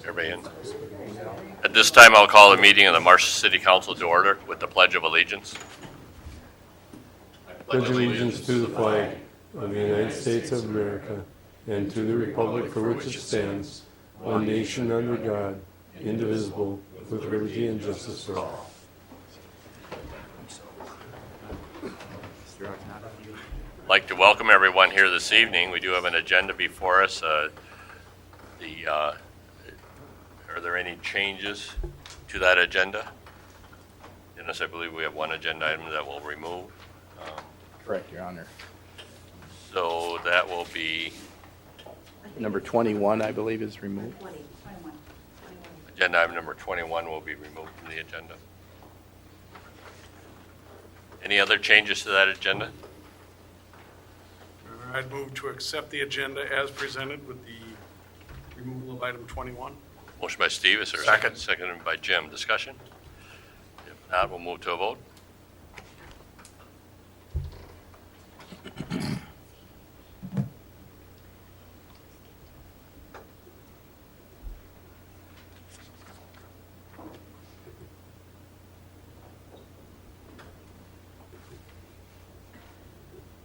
Everybody in? At this time, I'll call the meeting of the Marshall City Council to order with the Pledge of Allegiance. Pledge allegiance to the flag of the United States of America and to the republic for which it stands, one nation under God, indivisible, with liberty and justice for all. I'd like to welcome everyone here this evening. We do have an agenda before us. Are there any changes to that agenda? Dennis, I believe we have one agenda item that we'll remove. Correct, Your Honor. So that will be Number 21, I believe, is removed. 21. agenda item number 21 will be removed from the agenda. Any other changes to that agenda? I'd move to accept the agenda as presented with the removal of item 21. Motion by Steve, is there a second? Seconded by Jim. Discussion? If not, we'll move to a vote.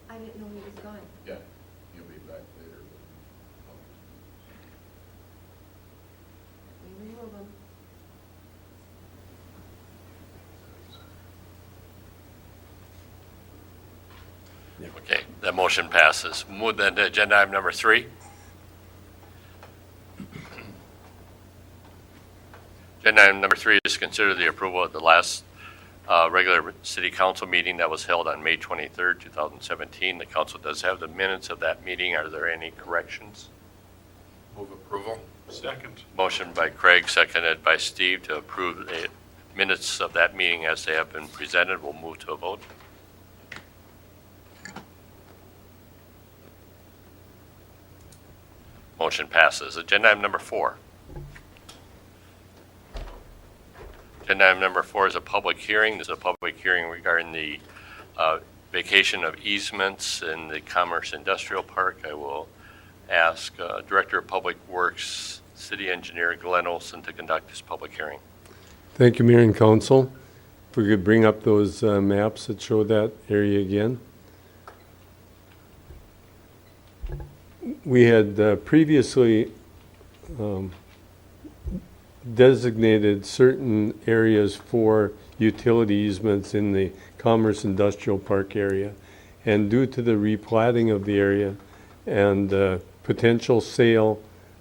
I didn't know he was gone. Yeah, he'll be back later. We remove him. Okay, that motion passes. Move then to agenda item number 3. Agenda item number 3 is consider the approval of the last regular city council meeting that was held on May 23rd, 2017. The council does have the minutes of that meeting. Are there any corrections? Move approval? Second. Motion by Craig, seconded by Steve to approve the minutes of that meeting as they have been presented. We'll move to a vote. Motion passes. Agenda item number 4. Agenda item number 4 is a public hearing. This is a public hearing regarding the vacation of easements in the Commerce Industrial Park. I will ask Director of Public Works, City Engineer Glenn Olson to conduct this public hearing. Thank you, Mayor and Council. If we could bring up those maps that show that area again. We had previously designated certain areas for utility easements in the Commerce Industrial Park area. And due to the replatting of the area and potential sale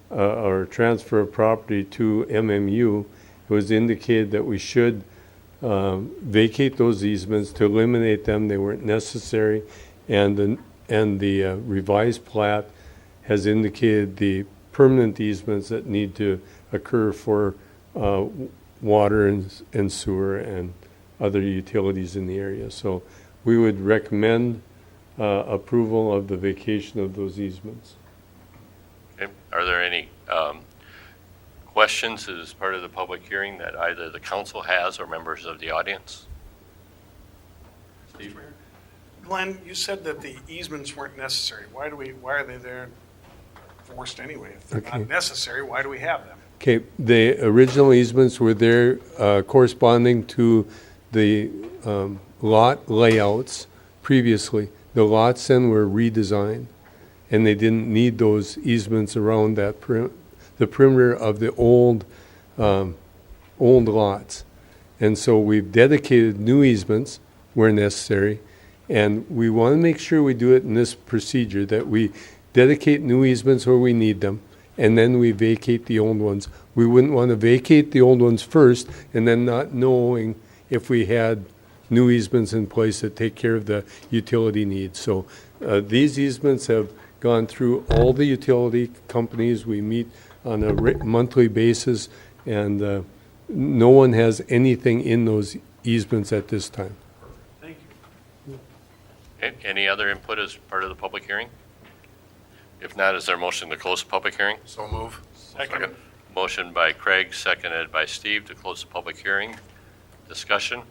or transfer of property to MMU, it was indicated that we should vacate those easements to eliminate them. They weren't necessary. And the revised plat has indicated the permanent easements that need to occur for water and sewer and other utilities in the area. So we would recommend approval of the vacation of those easements. Okay. Are there any questions as part of the public hearing that either the council has or members of the audience? Steve? Glenn, you said that the easements weren't necessary. Why are they there forced anyway? If they're Okay. not necessary, why do we have them? Okay, the original easements were there corresponding to the lot layouts previously. The lots then were redesigned, and they didn't need those easements around that the perimeter of the old lots. And so we've dedicated new easements where necessary, and we want to make sure we do it in this procedure, that we dedicate new easements where we need them, and then we vacate the old ones. We wouldn't want to vacate the old ones first and then not knowing if we had new easements in place that take care of the utility needs. So these easements have gone through all the utility companies. We meet on a monthly basis, and no one has anything in those easements at this time. Thank you. Okay. Any other input as part of the public hearing? If not, is there a motion to close the public hearing? So move. Second. Motion by Craig, seconded by Steve to close the public hearing. Discussion?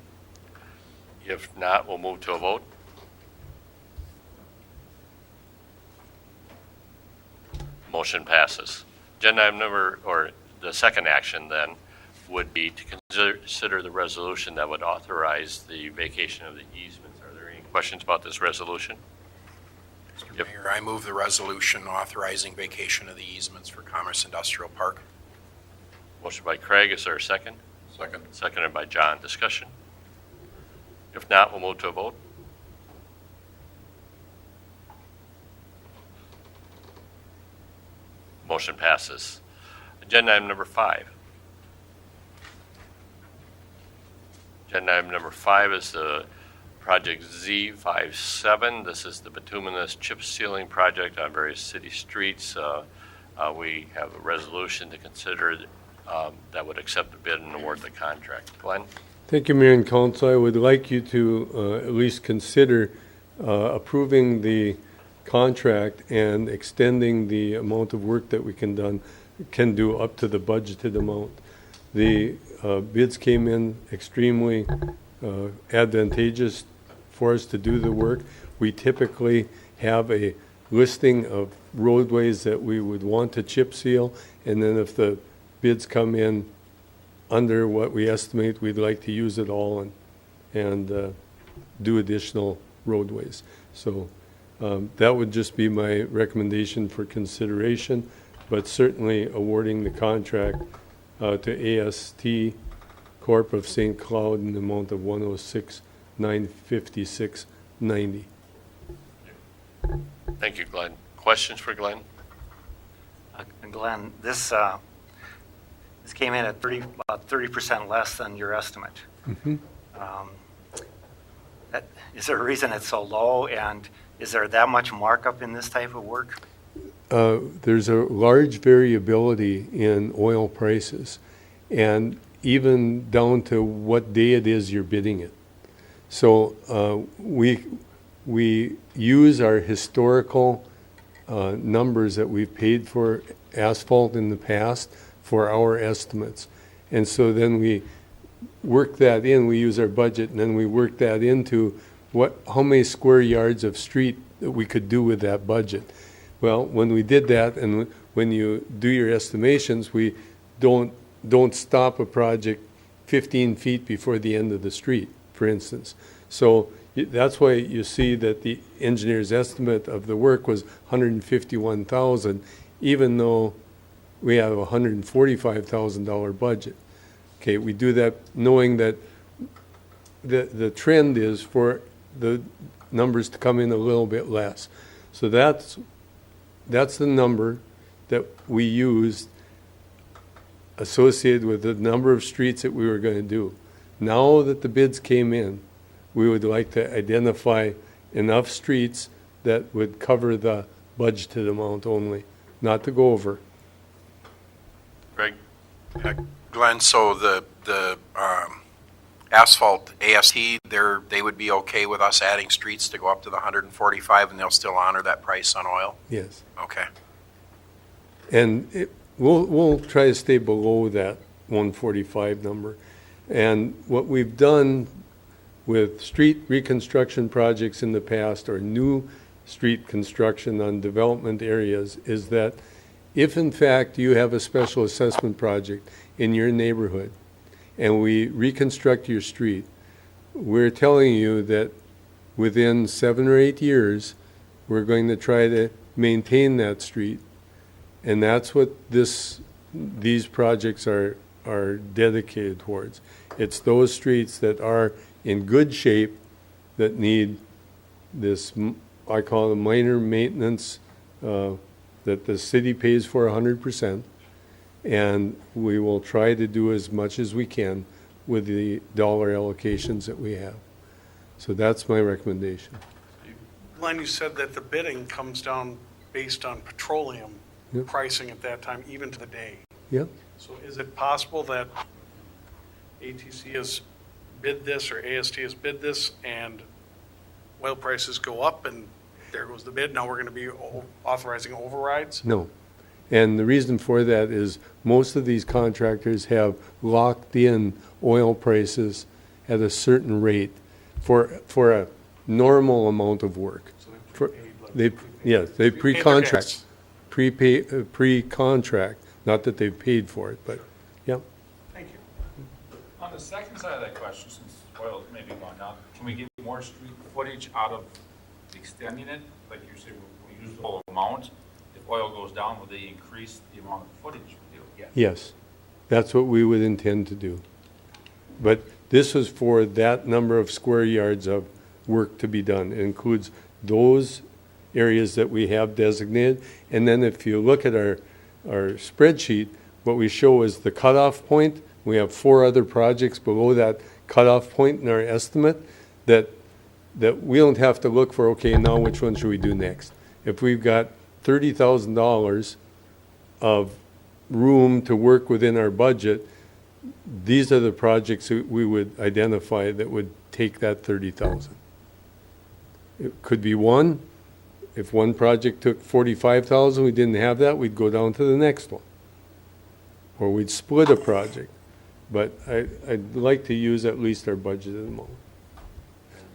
If not, we'll move to a vote. Motion passes. Agenda item number, or the second action then would be to consider the resolution that would authorize the vacation of the easements. Are there any questions about this resolution? Mr. Yep. Mayor, I move the resolution authorizing vacation of the easements for Commerce Industrial Park. Motion by Craig, is there a second? Second. Seconded by John. Discussion? If not, we'll move to a vote. Motion passes. Agenda item number 5. Agenda item number 5 is the Project Z57. This is the bituminous chip sealing project on various city streets. We have a resolution to consider that would accept the bid and award the contract. Glenn? Thank you, Mayor and Council. I would like you to at least consider approving the contract and extending the amount of work that we can do up to the budgeted amount. The bids came in extremely advantageous for us to do the work. We typically have a listing of roadways that we would want to chip seal, and then if the bids come in under what we estimate, we'd like to use it all and do additional roadways. So that would just be my recommendation for consideration, but certainly awarding the contract to AST Corp. Of St. Cloud in the amount of $106,956.90. Thank you, Glenn. Questions for Glenn? Glenn, this came in at about 30% less than your estimate. Is there a reason it's so low, and is there that much markup in this type of work? There's a large variability in oil prices, and even down to what day it is you're bidding it. So we use our historical numbers that we've paid for asphalt in the past for our estimates. And so then we work that in, we use our budget, and then we work that into how many square yards of street that we could do with that budget. Well, when we did that, and when you do your estimations, we don't stop a project 15 feet before the end of the street, for instance. So that's why you see that the engineer's estimate of the work was $151,000, even though we have a $145,000 budget. Okay, we do that knowing that the trend is for the numbers to come in a little bit less. So that's the number that we used associated with the number of streets that we were going to do. Now that the bids came in, we would like to identify enough streets that would cover the budgeted amount only, not to go over. Greg? Glenn, so the asphalt AST, they would be okay with us adding streets to go up to the 145, and they'll still honor that price on oil? Yes. Okay. And we'll try to stay below that 145 number. And what we've done with street reconstruction projects in the past, or new street construction on development areas, is that if in fact you have a special assessment project in your neighborhood and we reconstruct your street, we're telling you that within 7 or 8 years, we're going to try to maintain that street. And that's what these projects are dedicated towards. It's those streets that are in good shape that need this, I call it minor maintenance, that the city pays for 100%. And we will try to do as much as we can with the dollar allocations that we have. So that's my recommendation. Glenn, you said that the bidding comes down based on petroleum Yep. pricing at that time, even to the day. Yep. So is it possible that ATC has bid this, or AST has bid this, and oil prices go up, and there goes the bid? Now we're going to be authorizing overrides? No. And the reason for that is most of these contractors have locked in oil prices at a certain rate for a normal amount of work. So they prepaid, like, They pay their pre-contract. debts. Pre-contract Not that they've paid for it, but, yeah. Thank you. On the second side of that question, since oil's maybe gone down, can we get more street footage out of extending it? Like you say, we use the whole amount. If oil goes down, will they increase the amount of footage we do? Yes, that's what we would intend to do. But this was for that number of square yards of work to be done. It includes those areas that we have designated. And then if you look at our spreadsheet, what we show is the cutoff point. We have 4 other projects below that cutoff point in our estimate that we don't have to look for, okay, now which one should we do next? If we've got $30,000 of room to work within our budget, these are the projects that we would identify that would take that 30,000. It could be one. If one project took 45,000, we didn't have that, we'd go down to the next one. Or we'd split a project. But I'd like to use at least our budget at the moment.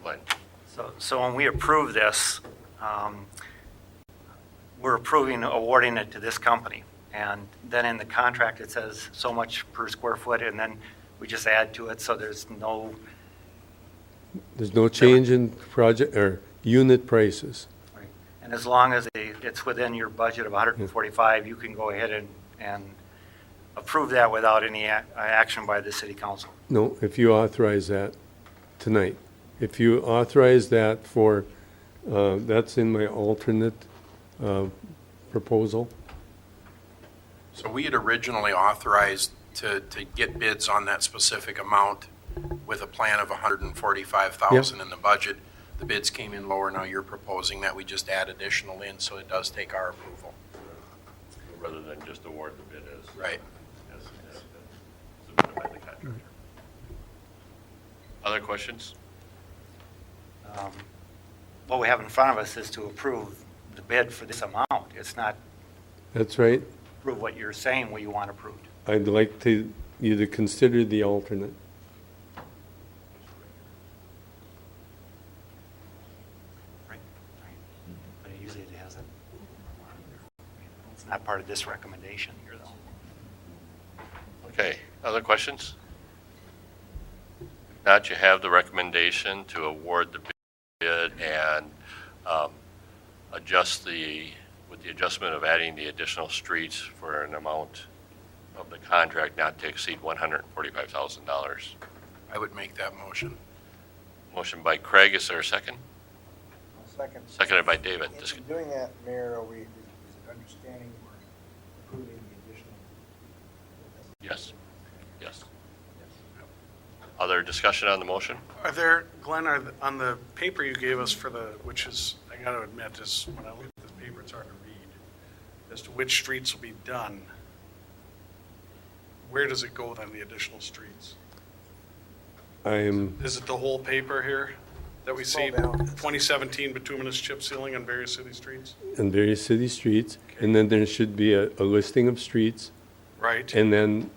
Glenn? So when we approve this, we're approving awarding it to this company. And then in the contract, it says so much per square foot, and then we just add to it, so there's no, There's no change in project or unit prices. and as long as it's within your budget of 145, you can go ahead and approve that without any action by the city council. No, if you authorize that tonight. If you authorize that for, that's in my alternate proposal. So we had originally authorized to get bids on that specific amount with a plan of 145,000 in the budget. The bids came in lower. Now you're proposing that we just add additional in, so it does take our approval. Rather than just award the bid as. Right. as submitted by the contractor. Other questions? What we have in front of us is to approve the bid for this amount. It's not That's right. approve what you're saying what you want approved. I'd like you to consider the alternate. Right. But usually it has a, it's not part of this recommendation here, though. Okay, other questions? If not, you have the recommendation to award the bid and adjust with the adjustment of adding the additional streets for an amount of the contract not to exceed $145,000. I would make that motion. Motion by Craig, is there a second? Second. Seconded by David. In doing that, Mayor, is it understanding we're approving the additional? Yes, yes. Other discussion on the motion? Are there, Glenn, on the paper you gave us which is, I got to admit, is when I look at this paper, it's hard to read, as to which streets will be done. Where does it go then, the additional streets? Is it the whole paper here that we see? Scroll down. 2017 bituminous chip sealing on various city streets? in various city streets, and then there should be a listing of streets, Right. and then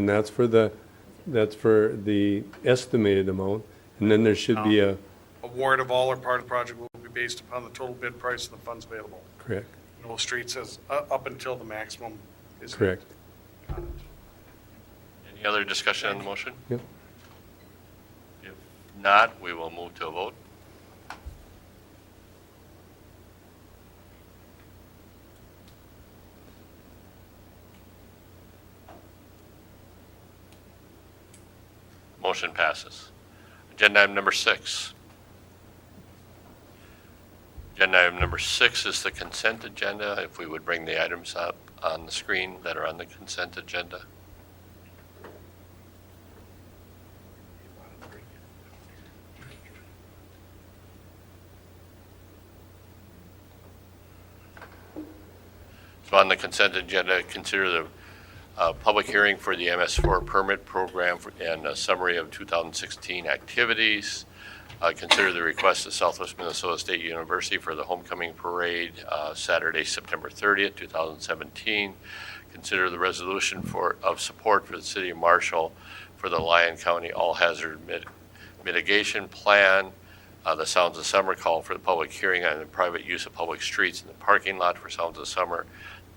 that's for the estimated amount, and then there should be a, Award of all or part of the project will be based upon the total bid price and the funds available. correct, No streets says up until the maximum is. correct. Any other discussion on the motion? Yep. If not, we will move to a vote. Motion passes. Agenda item number 6. Agenda item number 6 is the consent agenda. If we would bring the items up on the screen that are on the consent agenda. So on the consent agenda, consider the public hearing for the MS4 permit program and a summary of 2016 activities. Consider the request of Southwest Minnesota State University for the homecoming parade Saturday, September 30th, 2017. Consider the resolution of support for the City of Marshall for the Lyon County All-Hazard Mitigation Plan. The Sounds of Summer call for the public hearing on the private use of public streets in the parking lot for Sounds of Summer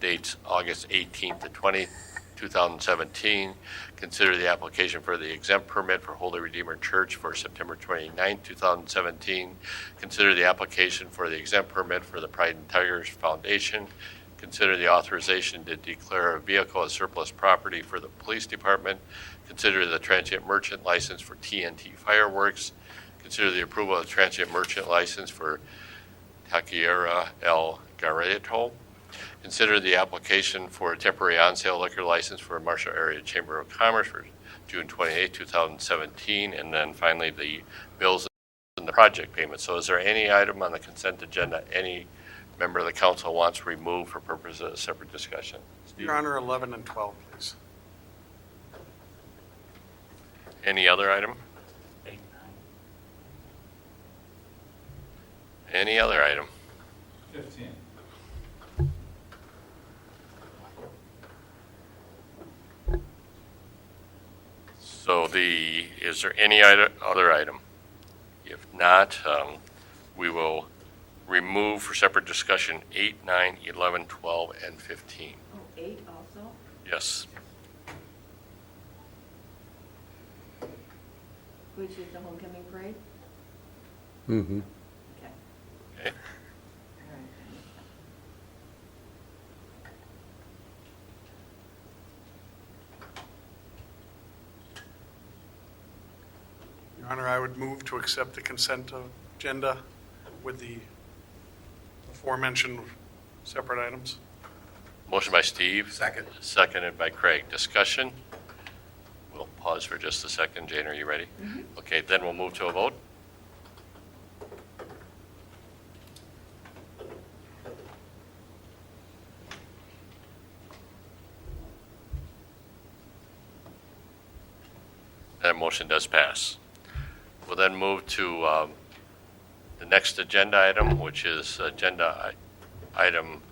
dates August 18th to 20th, 2017. Consider the application for the exempt permit for Holy Redeemer Church for September 29th, 2017. Consider the application for the exempt permit for the Pride and Tigers Foundation. Consider the authorization to declare a vehicle as surplus property for the police department. Consider the transient merchant license for TNT Fireworks. Consider the approval of the transient merchant license for Taqueria El Garreto. Consider the application for a temporary on-sale liquor license for Marshall Area Chamber of Commerce for June 28, 2017. And then finally, the bills and the project payment. So is there any item on the consent agenda any member of the council wants removed for purposes of a separate discussion? Steve? Your Honor, 11 and 12, please. Any other item? 8, 9. Any other item? 15. So is there any other item? If not, we will remove for separate discussion 8, 9, 11, 12, and 15. Oh, 8 also? Yes. Which is the homecoming parade? Mm-hmm. Okay. Okay. All right. Your Honor, I would move to accept the consent agenda with the aforementioned separate items. Motion by Steve. Second. Seconded by Craig. Discussion? We'll pause for just a second. Jane, are you ready? Okay, then we'll move to a vote. That motion does pass. We'll then move to the next agenda item, which is agenda item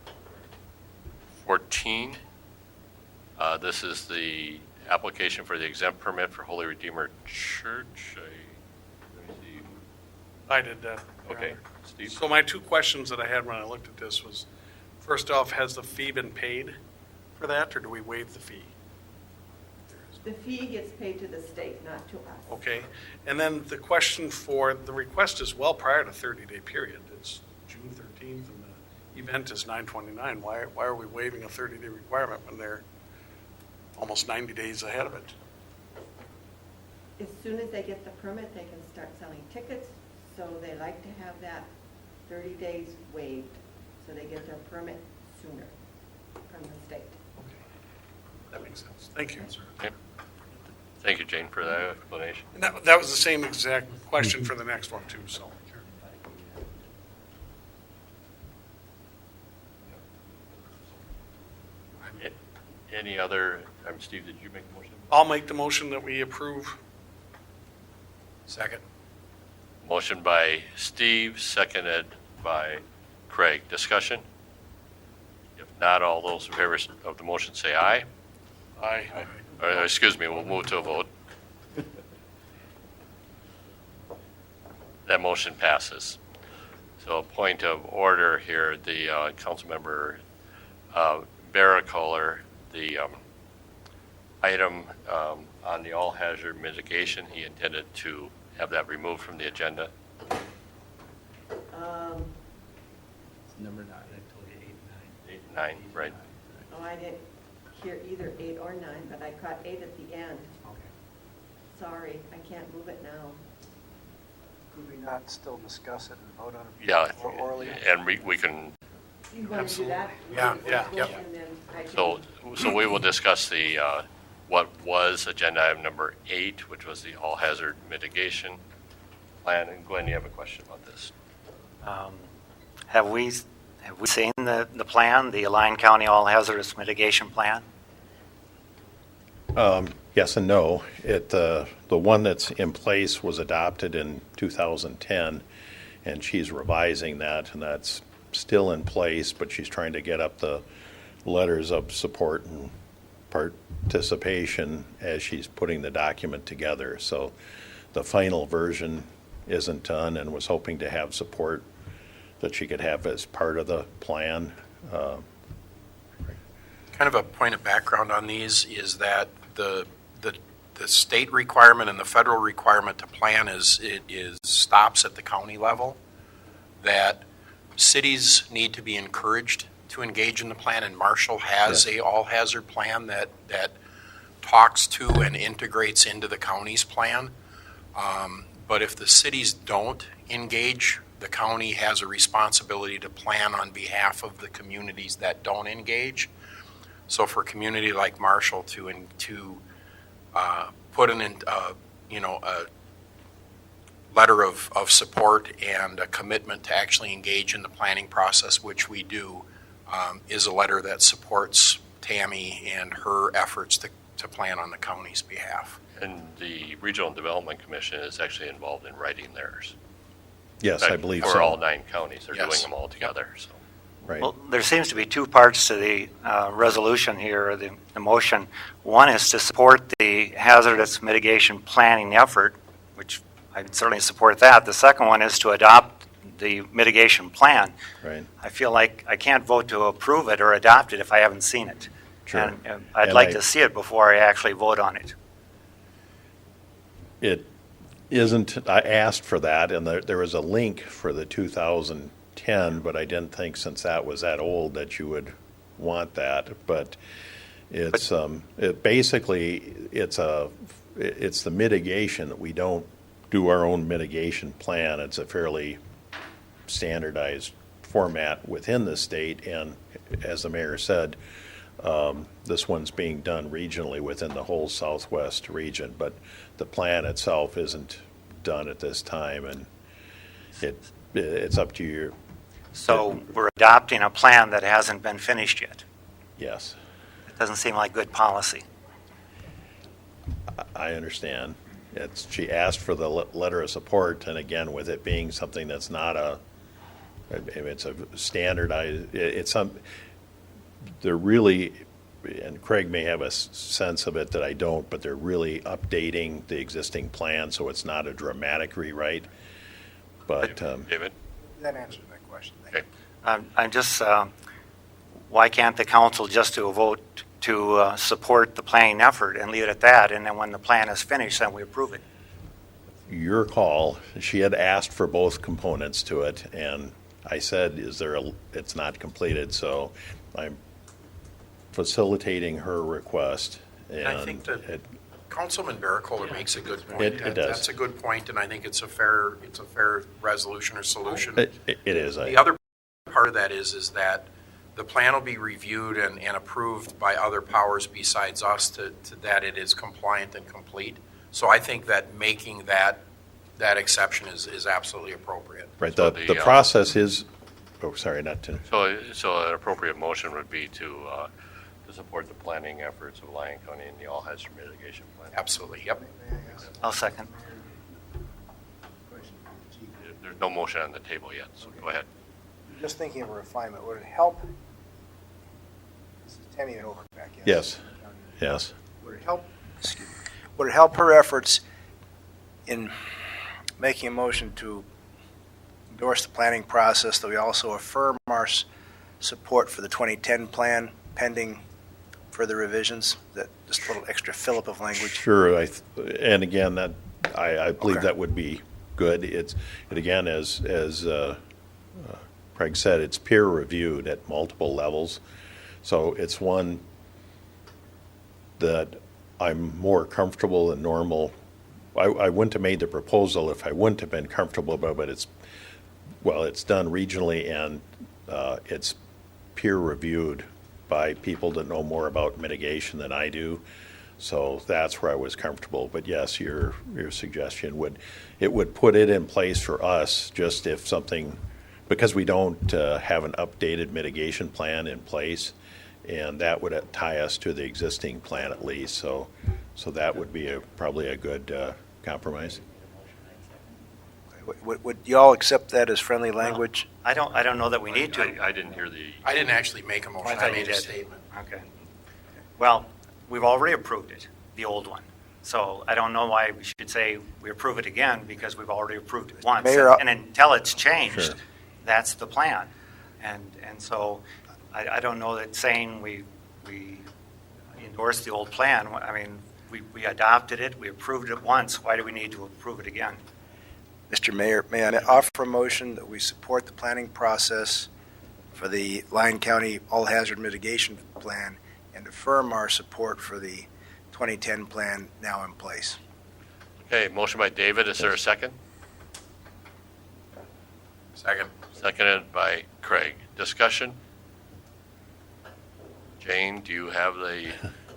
14. This is the application for the exempt permit for Holy Redeemer Church. Let me see. I did that. Your Okay, Honor. Steve? So my two questions that I had when I looked at this was, first off, has the fee been paid for that, or do we waive the fee? The fee gets paid to the state, not to us. Okay, and then the question for, the request is well prior to 30-day period. It's June 13th, and the event is 9/29. Why are we waiving a 30-day requirement when they're almost 90 days ahead of it? As soon as they get the permit, they can start selling tickets, so they like to have that 30 days waived, so they get their permit sooner from the state. That makes sense. Thank you. Okay. Thank you, Jane, for that explanation. And that was the same exact question for the next one, too, so. Any other, Steve, did you make the motion? I'll make the motion that we approve. Second. Motion by Steve, seconded by Craig. Discussion? If not, all those in favor of the motion say aye. Aye. Or, excuse me, we'll move to a vote. That motion passes. So a point of order here, the Councilmember Barakoler, the item on the all-hazard mitigation, he intended to have that removed from the agenda. Number 9. I told you 8, 9. 8, 9, right? Oh, I didn't hear either 8 or 9, but I caught 8 at the end. Okay. Sorry, I can't move it now. Could we not still discuss it and vote on it? Yeah, Or orally? and we can, You want to do that? Yeah, yeah, We'll yeah. vote and then I can- so we will discuss the, what was agenda item number 8, which was the all-hazard mitigation plan. And Glenn, you have a question about this? Have we seen the plan, the Lyon County All Hazardous Mitigation Plan? Yes and no. The one that's in place was adopted in 2010, and she's revising that, and that's still in place, but she's trying to get up the letters of support and participation as she's putting the document together. So the final version isn't done, and was hoping to have support that she could have as part of the plan. Kind of a point of background on these is that the state requirement and the federal requirement to plan stops at the county level. That cities need to be encouraged to engage in the plan, and Marshall has a all-hazard plan that talks to and integrates into the county's plan. But if the cities don't engage, the county has a responsibility to plan on behalf of the communities that don't engage. So for a community like Marshall to put a letter of support and a commitment to actually engage in the planning process, which we do, is a letter that supports Tammy and her efforts to plan on the county's behalf. And the Regional Development Commission is actually involved in writing theirs. Yes, I believe For so. all 9 counties, they're doing Yes. them all together, so. Right. Well, there seems to be two parts to the resolution here, or the motion. One is to support the hazardous mitigation planning effort, which I certainly support that. The second one is to adopt the mitigation plan. Right. I feel like I can't vote to approve it or adopt it if I haven't seen it. Sure. And I'd And like I- to see it before I actually vote on it. It isn't, I asked for that, and there was a link for the 2010, but I didn't think since that was that old that you would want that. But it's, it's the mitigation. We don't do our own mitigation plan. It's a fairly standardized format within the state, and as the mayor said, this one's being done regionally within the whole southwest region, but the plan itself isn't done at this time, and it's up to you. So we're adopting a plan that hasn't been finished yet. Yes, It doesn't seem like good policy. I understand. She asked for the letter of support, and again, with it being something that's not it's a standardized, they're really, and Craig may have a sense of it that I don't, but they're really updating the existing plan, so it's not a dramatic rewrite. But, David? That answers my question. Thank Okay. you. I'm just, why can't the council just do a vote to support the planning effort and leave it at that, and then when the plan is finished, then we approve it? your call, she had asked for both components to it, and I said, it's not completed, so I'm facilitating her request. And I think that Councilman Baracola makes a good point. It does. That's a good point, and I think it's a fair resolution or solution. It is. The other part of that is that the plan will be reviewed and approved by other powers besides us to that it is compliant and complete. So I think that making that exception is absolutely appropriate. Right, So the process is, sorry, not to, So an appropriate motion would be to support the planning efforts of Lyon County and the all hazard mitigation plan. Absolutely, yep. May I ask I'll second. a question to the chief? There's no motion on the table yet, so go ahead. Just thinking of a refinement, would it help? This is Tammy and Overback, yes, yes. Would it help, excuse me, would it help her efforts in making a motion to endorse the planning process that we also affirm our support for the 2010 plan pending further revisions? That just a little extra fillip of language? Sure, and again, that, I believe Okay. that would be good. It again, as Craig said, it's peer reviewed at multiple levels. So it's one that I'm more comfortable than normal. I wouldn't have made the proposal if I wouldn't have been comfortable about it, but it's done regionally, and it's peer reviewed by people that know more about mitigation than I do. So that's where I was comfortable. But yes, your suggestion would put it in place for us, just if something, because we don't have an updated mitigation plan in place, and that would tie us to the existing plan at least. So that would be probably a good compromise. Would you all accept that as friendly language? I don't know that we need to. I didn't hear the. I didn't actually make a motion, I thought I you made a did. statement. Okay. Well, we've already approved it, the old one. So I don't know why we should say we approve it again, because we've already approved it once. Mayor, And until it's changed, Sure. that's the plan. And so I don't know that saying we we endorsed the old plan. I mean, we adopted it, we approved it once, why do we need to approve it again? Mr. Mayor, may I offer a motion that we support the planning process for the Lyon County All Hazard Mitigation Plan and affirm our support for the 2010 plan now in place? Okay, motion by David, is there a second? Second. Seconded by Craig. Discussion? Jane, do you have the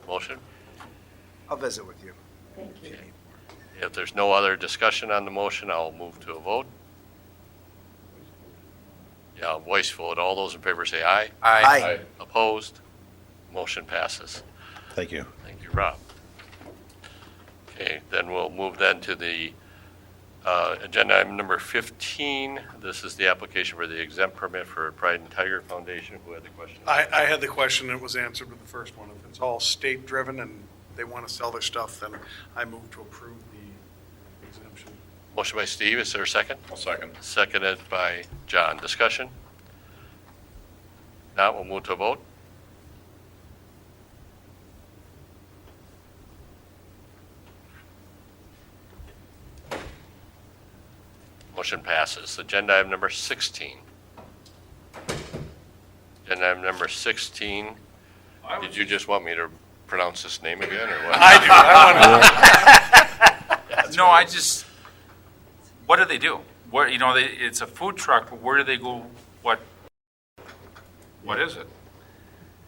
motion? I'll visit with you. Thank you. If there's no other discussion on the motion, I'll move to a vote. Yeah, voice vote. All those in favor say aye. Aye. Opposed? Motion passes. Thank you. Thank you, Rob. Okay, then we'll move then to the agenda item number 15. This is the application for the exempt permit for Pride and Tiger Foundation. Who had the question? I had the question, and it was answered with the first one. If it's all state-driven and they want to sell their stuff, then I move to approve the exemption. Motion by Steve, is there a second? I'll second. Seconded by John. Discussion? Now we'll move to a vote. Motion passes. Agenda item number 16. Agenda item number 16. Did you just want me to pronounce this name again, or what? I do. No, I just, what do they do? Where, you know, it's a food truck, but where do they go? What is it?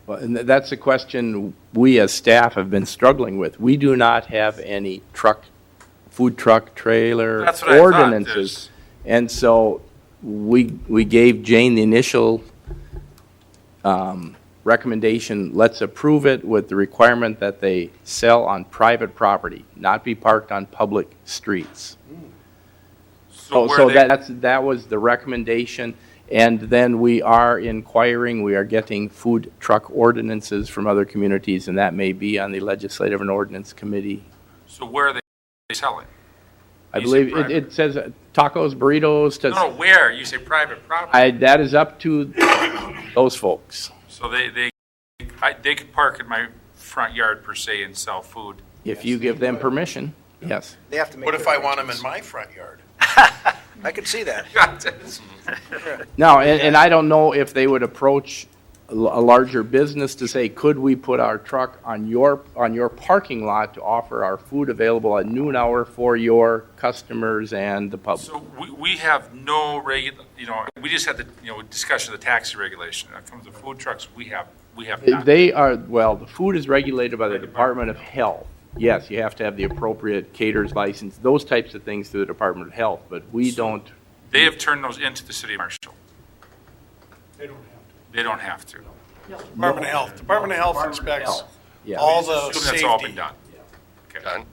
Well, and that's a question we as staff have been struggling with. We do not have any food truck trailer That's what I thought. ordinances. And so we gave Jane the initial recommendation, let's approve it with the requirement that they sell on private property, not be parked on public streets. So So where that was the recommendation. And then we are inquiring, we are getting food truck ordinances from other communities, and that may be on the Legislative and Ordinance Committee. so where are they selling? I You believe said it says tacos, burritos. No, where? You say private property. That is up to those folks. So they could park in my front yard per se and sell food. If you give them permission, yes. They have to make What if their I want them in arrangements. my front yard? I could see that. Now, and I don't know if they would approach a larger business to say, could we put our truck on your parking lot to offer our food available at noon hour for your customers and the public? So we have no we just had the, discussion of the taxi regulation. When it comes to food trucks, we have not. They are, well, the food is regulated by the Department of Health. Yes, you have to have the appropriate caterer's license, those types of things through the Department of Health, but we don't. They have turned those into the city of Marshall. They don't have They don't have to. No. to. Department of Health. Department of Health inspects Yeah. all Just the assume that's all been safety. done. Okay. John?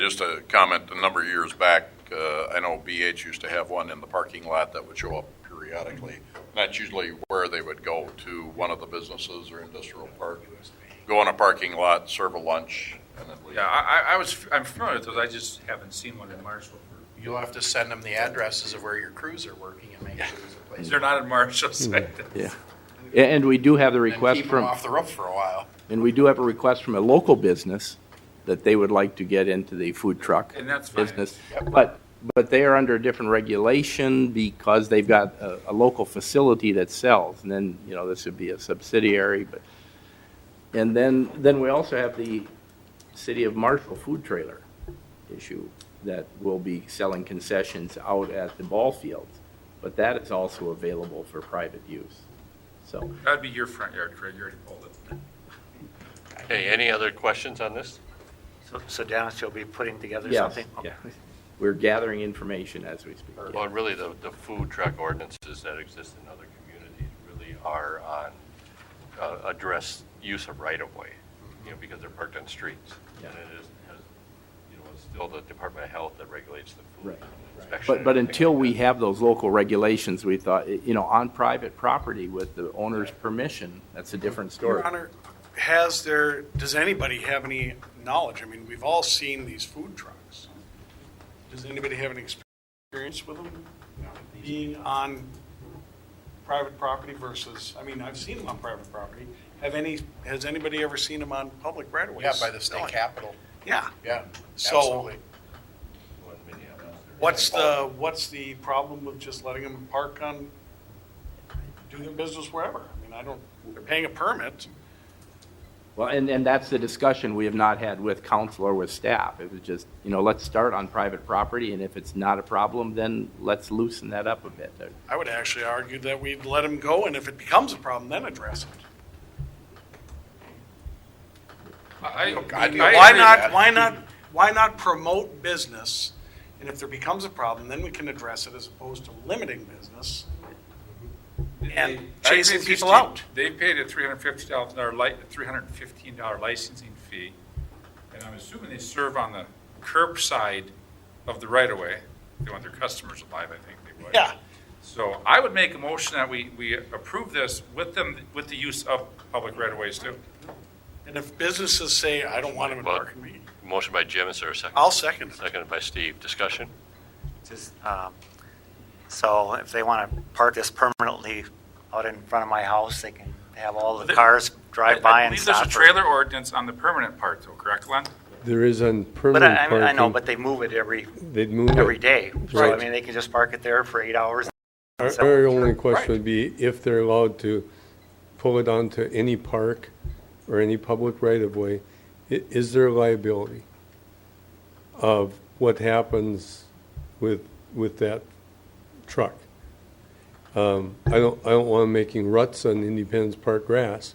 Just a comment, a number of years back, I know BH used to have one in the parking lot that would show up periodically. That's usually where they would go, to one of the businesses or industrial park. Go in a parking lot, serve a lunch, and then leave. Yeah, I'm familiar with those. I just haven't seen one in Marshall. You'll have to send them the addresses of where your crews are working and make sure there's a place. They're not in Marshall. So Yeah. And we do have the And request keep them from, off the roof for a while. and we do have a request from a local business that they would like to get into the food truck And that's fine. business. But they are under a different regulation because they've got a local facility that sells. And then, this would be a subsidiary, but, and then we also have the City of Marshall food trailer issue that will be selling concessions out at the ball fields. But that is also available for private use. So, that'd be your front yard, Craig. You already pulled it. Okay, any other questions on this? So Dennis, you'll be putting together yes, something? yeah. We're gathering information as we speak. Well, really, the food truck ordinances that exist in other communities really are on address use of right-of-way, because they're parked on streets. Yeah. And it's still the Department of Health that regulates the food Right. inspection. But until we have those local regulations, we thought, on private property with the owner's permission, that's a different story. Your Honor, does anybody have any knowledge? I mean, we've all seen these food trucks. Does anybody have any experience with them being on private property versus, I've seen them on private property, Has anybody ever seen them on public right of ways? Yeah, by the state capitol. Yeah. Yeah, So absolutely. what's the problem with just letting them park do their business wherever? I mean, they're paying a permit. Well, and that's the discussion we have not had with council or with staff. It was just, let's start on private property, and if it's not a problem, then let's loosen that up a bit. I would actually argue that we'd let them go, and if it becomes a problem, then address it. I'd Why agree with that. why not promote business? And if there becomes a problem, then we can address it as opposed to limiting business and chasing people out. They paid a $315 licensing fee, and I'm assuming they serve on the curbside of the right-of-way. If they want their customers alive, I think they would. Yeah. So I would make a motion that we approve this with the use of public right-of-ways too. And if businesses say, I don't want them in Well, parking me, Motion by Jim, is there a second? I'll second it. Seconded by Steve. Discussion? Just, so if they want to park this permanently out in front of my house, they can have all the cars drive by I and believe there's stop. a trailer ordinance on the permanent part though, correct, Len? There is on But permanent I know, parking. but they move it every They'd move it. day. So, Right. I mean, they can just park it there for 8 hours. Our only question would be if they're allowed to pull it onto any park or any public right-of-way, is there liability of what happens with that truck? I don't want them making ruts on Independence Park grass.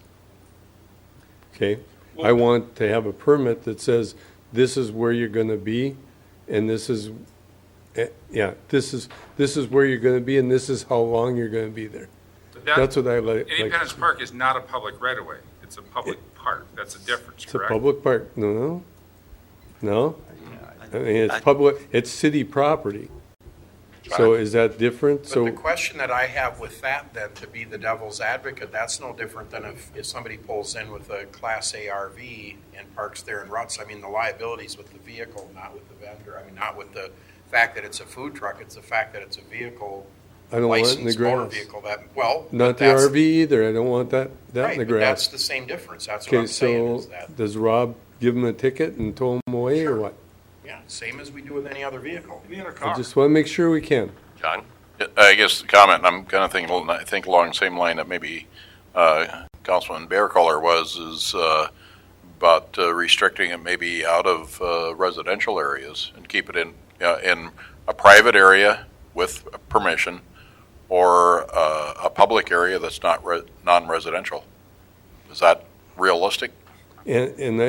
Okay? I want to have a permit that says this is where you're gonna be, and this is where you're gonna be, and this is how long you're gonna be there. But That's what I like. Independence Park is not a public right-of-way. It's a public park. That's a difference, It's a correct? public park. No. I mean, it's public, it's city property. So is that different? But So, the question that I have with that, then, to be the devil's advocate, that's no different than if somebody pulls in with a Class A RV and parks there in ruts. I mean, the liability's with the vehicle, not with the vendor. I mean, not with the fact that it's a food truck, it's the fact that it's a vehicle, I don't want it in the licensed motor grass. vehicle that, well. Not the that's- RV either. I don't want that in Right, the but that's grass. the same difference. That's what Okay, I'm saying so is that, does Rob give him a ticket and tow him away or what? yeah, same as we do with any other vehicle. Any other I car? just want to make sure we can. John? I guess the comment, I'm kind of thinking, I think along the same line that maybe Councilman Bearcaller is about restricting it maybe out of residential areas and keep it in a private area with permission or a public area that's not non-residential. Is that realistic? And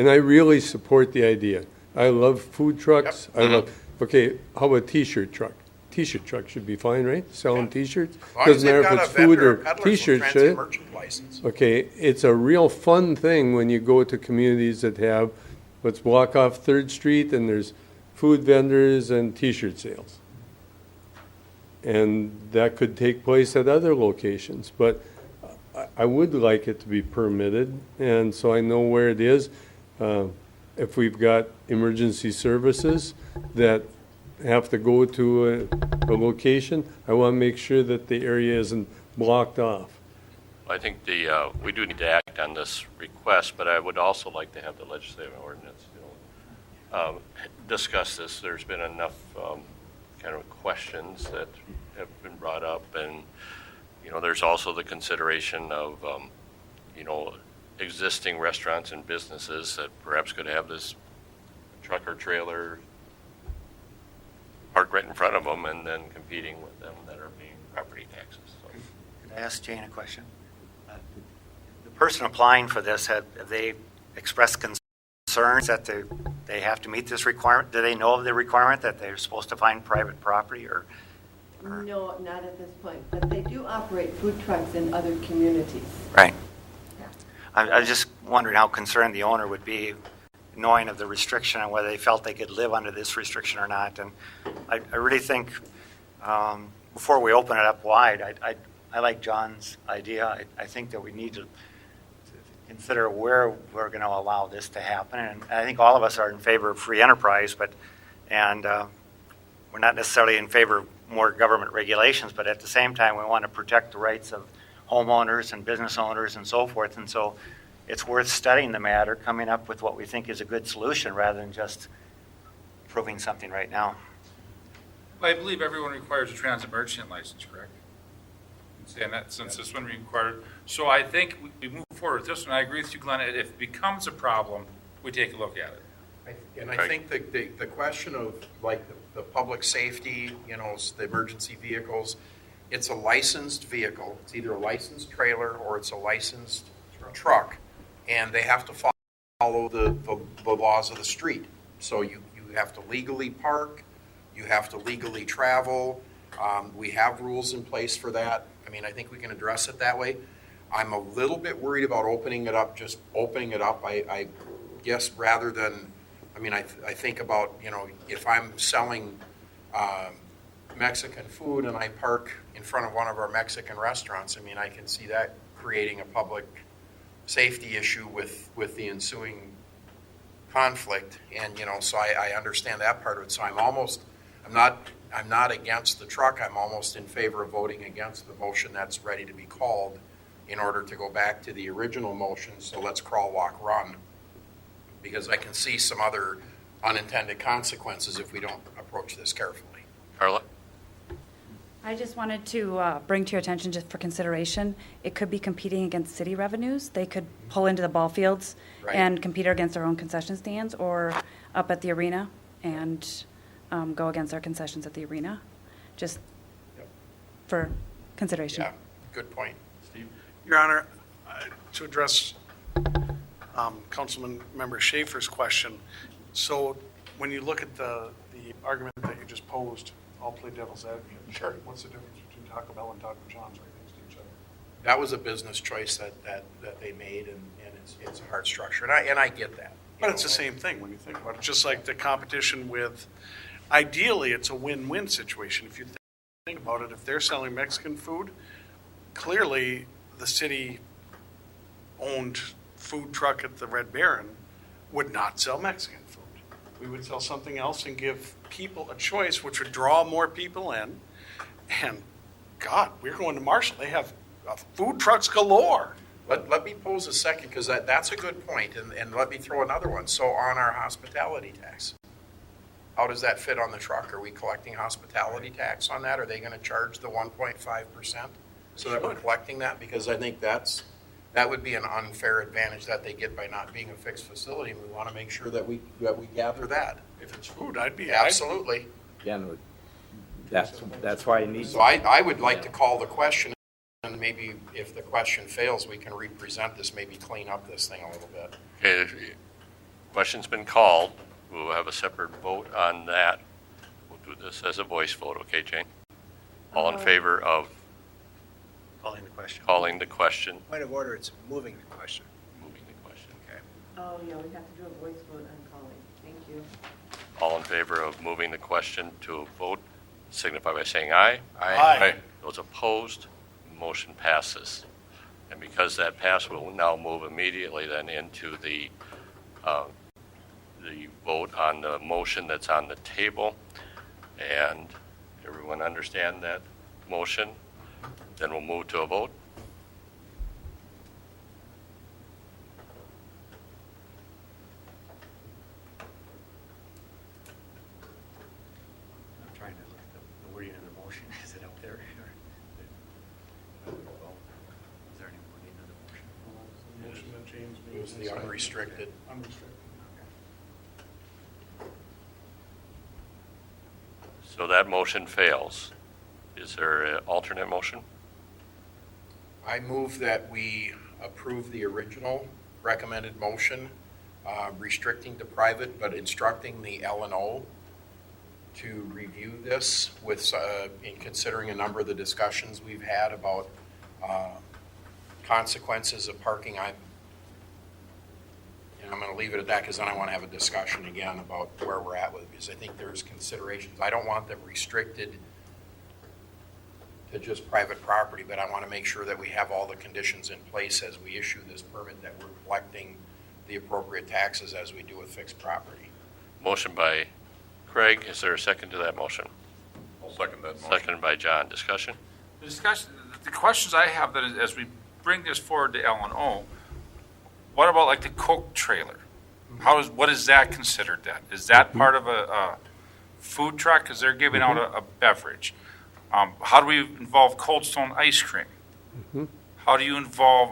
I really support the idea. I love food trucks. Yep. I love, okay, how about t-shirt truck? T-shirt truck should be fine, right? Selling t-shirts? As long as Doesn't they've matter if got it's a food vendor or or peddler t-shirts, from should transit it? merchant license. Okay, it's a real fun thing when you go to communities that have, let's block off Third Street and there's food vendors and t-shirt sales. And that could take place at other locations, but I would like it to be permitted, and so I know where it is. If we've got emergency services that have to go to a location, I want to make sure that the area isn't blocked off. I think we do need to act on this request, but I would also like to have the legislative ordinance, discuss this. There's been enough kind of questions that have been brought up, and, there's also the consideration of, existing restaurants and businesses that perhaps could have this truck or trailer parked right in front of them and then competing with them that are paying property taxes. So. Could I ask Jane a question? The person applying for this, have they expressed concerns that they have to meet this requirement? Do they know of the requirement that they're supposed to find private property or? No, not at this point, but they do operate food trucks in other communities. Right. Yeah. I was just wondering how concerned the owner would be knowing of the restriction and whether they felt they could live under this restriction or not. And I really think before we open it up wide, I like John's idea. I think that we need to consider where we're going to allow this to happen. And I think all of us are in favor of free enterprise, and we're not necessarily in favor of more government regulations, but at the same time, we want to protect the rights of homeowners and business owners and so forth. And so it's worth studying the matter, coming up with what we think is a good solution rather than just proving something right now. I believe everyone requires a transit merchant license, correct? And that, since this one required, so I think we move forward with this one. I agree with you, Glenn. If it becomes a problem, we take a look at it. And I think the question of like the public safety, you know, the emergency vehicles, it's a licensed vehicle. It's either a licensed trailer or it's a licensed truck. And they have to follow the laws of the street. So you have to legally park, you have to legally travel. We have rules in place for that. I mean, I think we can address it that way. I'm a little bit worried about opening it up, just opening it up. I guess rather than, I mean, I think about, you know, if I'm selling Mexican food and I park in front of one of our Mexican restaurants, I mean, I can see that creating a public safety issue with the ensuing conflict. And, you know, so I understand that part of it. So I'm not against the truck. I'm almost in favor of voting against the motion that's ready to be called in order to go back to the original motion. So let's crawl, walk, run, because I can see some other unintended consequences if we don't approach this carefully. Carla? I just wanted to bring to your attention, just for consideration, it could be competing against city revenues. They could pull into the ball fields Right. and compete against their own concession stands, or up at the arena and go against our concessions at the arena, just Yep. for consideration. Yeah, good point. Steve? Your Honor, to address Councilman Member Schaefer's question, so when you look at the argument that you just posed, I'll play devil's advocate. Sure. What's the difference between Taco Bell and Taco John's right next to each other? That was a business choice that they made, and it's a hard structure, and I get that. But it's the same thing when you think about it, just like the competition with, ideally, it's a win-win situation. If you think about it, if they're selling Mexican food, clearly the city-owned food truck at the Red Baron would not sell Mexican food. We would sell something else and give people a choice, which would draw more people in. And God, we're going to Marshall. They have food trucks galore. Let me pose a second, because that's a good point, and let me throw another one. So on our hospitality tax, how does that fit on the truck? Are we collecting hospitality tax on that? Are they going to charge the 1.5% so that we're collecting that? Because I think that would be an unfair advantage that they get by not being a fixed facility, and we want to make sure that we gather that. If it's food, I'd be Absolutely. Again, that's why you need. So I would like to call the question, and maybe if the question fails, we can represent this, maybe clean up this thing a little bit. Okay, question's been called. We'll have a separate vote on that. We'll do this as a voice vote, okay, Jane? All in favor of Calling the question. calling the question, Point of order, it's moving the question. moving the question? Oh, yeah, we have to do a voice vote on calling. Thank you. All in favor of moving the question to a vote, signify by saying aye. Aye. Those opposed, motion passes. And because that passed, we'll now move immediately then into the vote on the motion that's on the table. And everyone understand that motion? Then we'll move to a vote. I'm trying to look at the wording of the motion. Is it up there? Is there any wording of the motion? Motion that James made. It was the unrestricted. Unrestricted. So that motion fails. Is there an alternate motion? I move that we approve the original recommended motion, restricting to private, but instructing the L&O to review this with, in considering a number of the discussions we've had about consequences of parking. I'm going to leave it at that, because then I want to have a discussion again about where we're at with it, because I think there's considerations. I don't want them restricted to just private property, but I want to make sure that we have all the conditions in place as we issue this permit, that we're collecting the appropriate taxes as we do with fixed property. Motion by Craig. Is there a second to that motion? I'll second that motion. Seconded by John. Discussion? The discussion, the questions I have that as we bring this forward to L&O, what about like the Coke trailer? What is that considered then? Is that part of a food truck? Because they're giving out a beverage. How do we involve Cold Stone ice cream? How do you involve,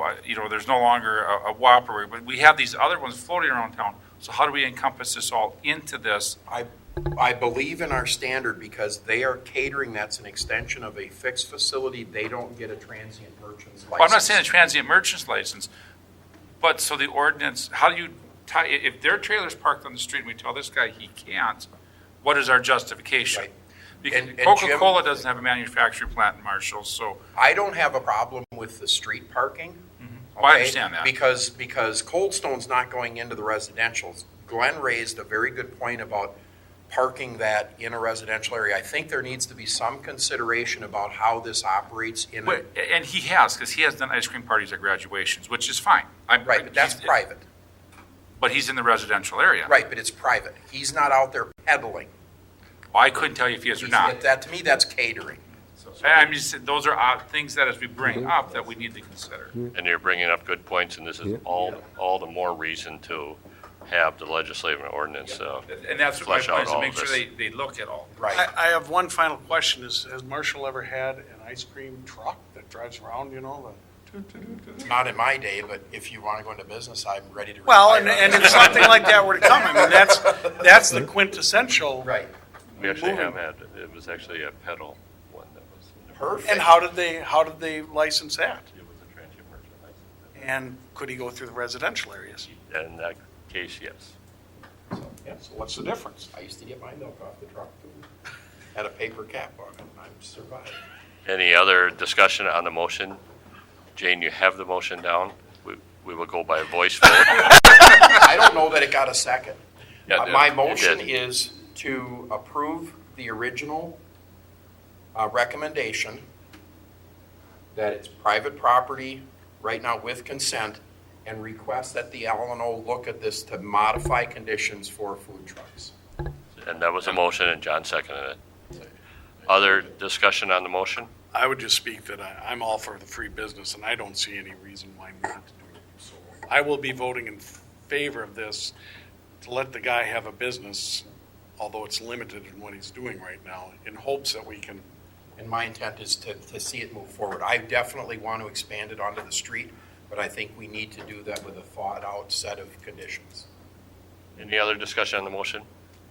there's no longer a Whopper, but we have these other ones floating around town. So how do we encompass this all into this? I believe in our standard because they are catering, that's an extension of a fixed facility. They don't get a transient merchant's license. Well, I'm not saying a transient merchant's license, but so the ordinance, how do you tie, if their trailer's parked on the street and we tell this guy he can't, what is our justification? Right. Because And Coca-Cola Jim- doesn't have a manufacturing plant in Marshall, so. I don't have a problem with the street parking. Well, I okay? understand that. Because Cold Stone's not going into the residentials. Glenn raised a very good point about parking that in a residential area. I think there needs to be some consideration about how this operates in a. But- And he has, because he has done ice cream parties at graduations, which is fine. Right, but that's private. But he's in the residential area. Right, but it's private. He's not out there peddling. Well, I couldn't tell you if he is or not. That, to me, that's catering. I'm just, those are things that as we bring up that we need to consider. And you're bringing up good points, and this is all the more reason to have the legislative ordinance And that's what my flesh point out is, to all make of sure this. they look at all. Right. I have one final question. Has Marshall ever had an ice cream truck that drives around, Not in my day, but if you want to go into business, I'm ready to. Well, retire. and if something like that were to come, I mean, that's the quintessential. Right. We actually moving. have had, it was actually a pedal one that was. Perfect. And how did they license that? It was a transient merchant license. And could he go through the residential areas? In that case, yes. So what's the difference? I used to get my milk off the truck too. Had a paper cap on it. I survived. Any other discussion on the motion? Jane, you have the motion down. We will go by voice vote. I don't know that it got a second. Yeah, My it motion did. is to approve the original recommendation that it's private property right now with consent and request that the L&O look at this to modify conditions for food trucks. And that was a motion, and John seconded it. Other discussion on the motion? I would just speak that I'm all for the free business, and I don't see any reason why not to do it. So I will be voting in favor of this to let the guy have a business, although it's limited in what he's doing right now, in hopes that we can. And my intent is to see it move forward. I definitely want to expand it onto the street, but I think we need to do that with a thought-out set of conditions. Any other discussion on the motion?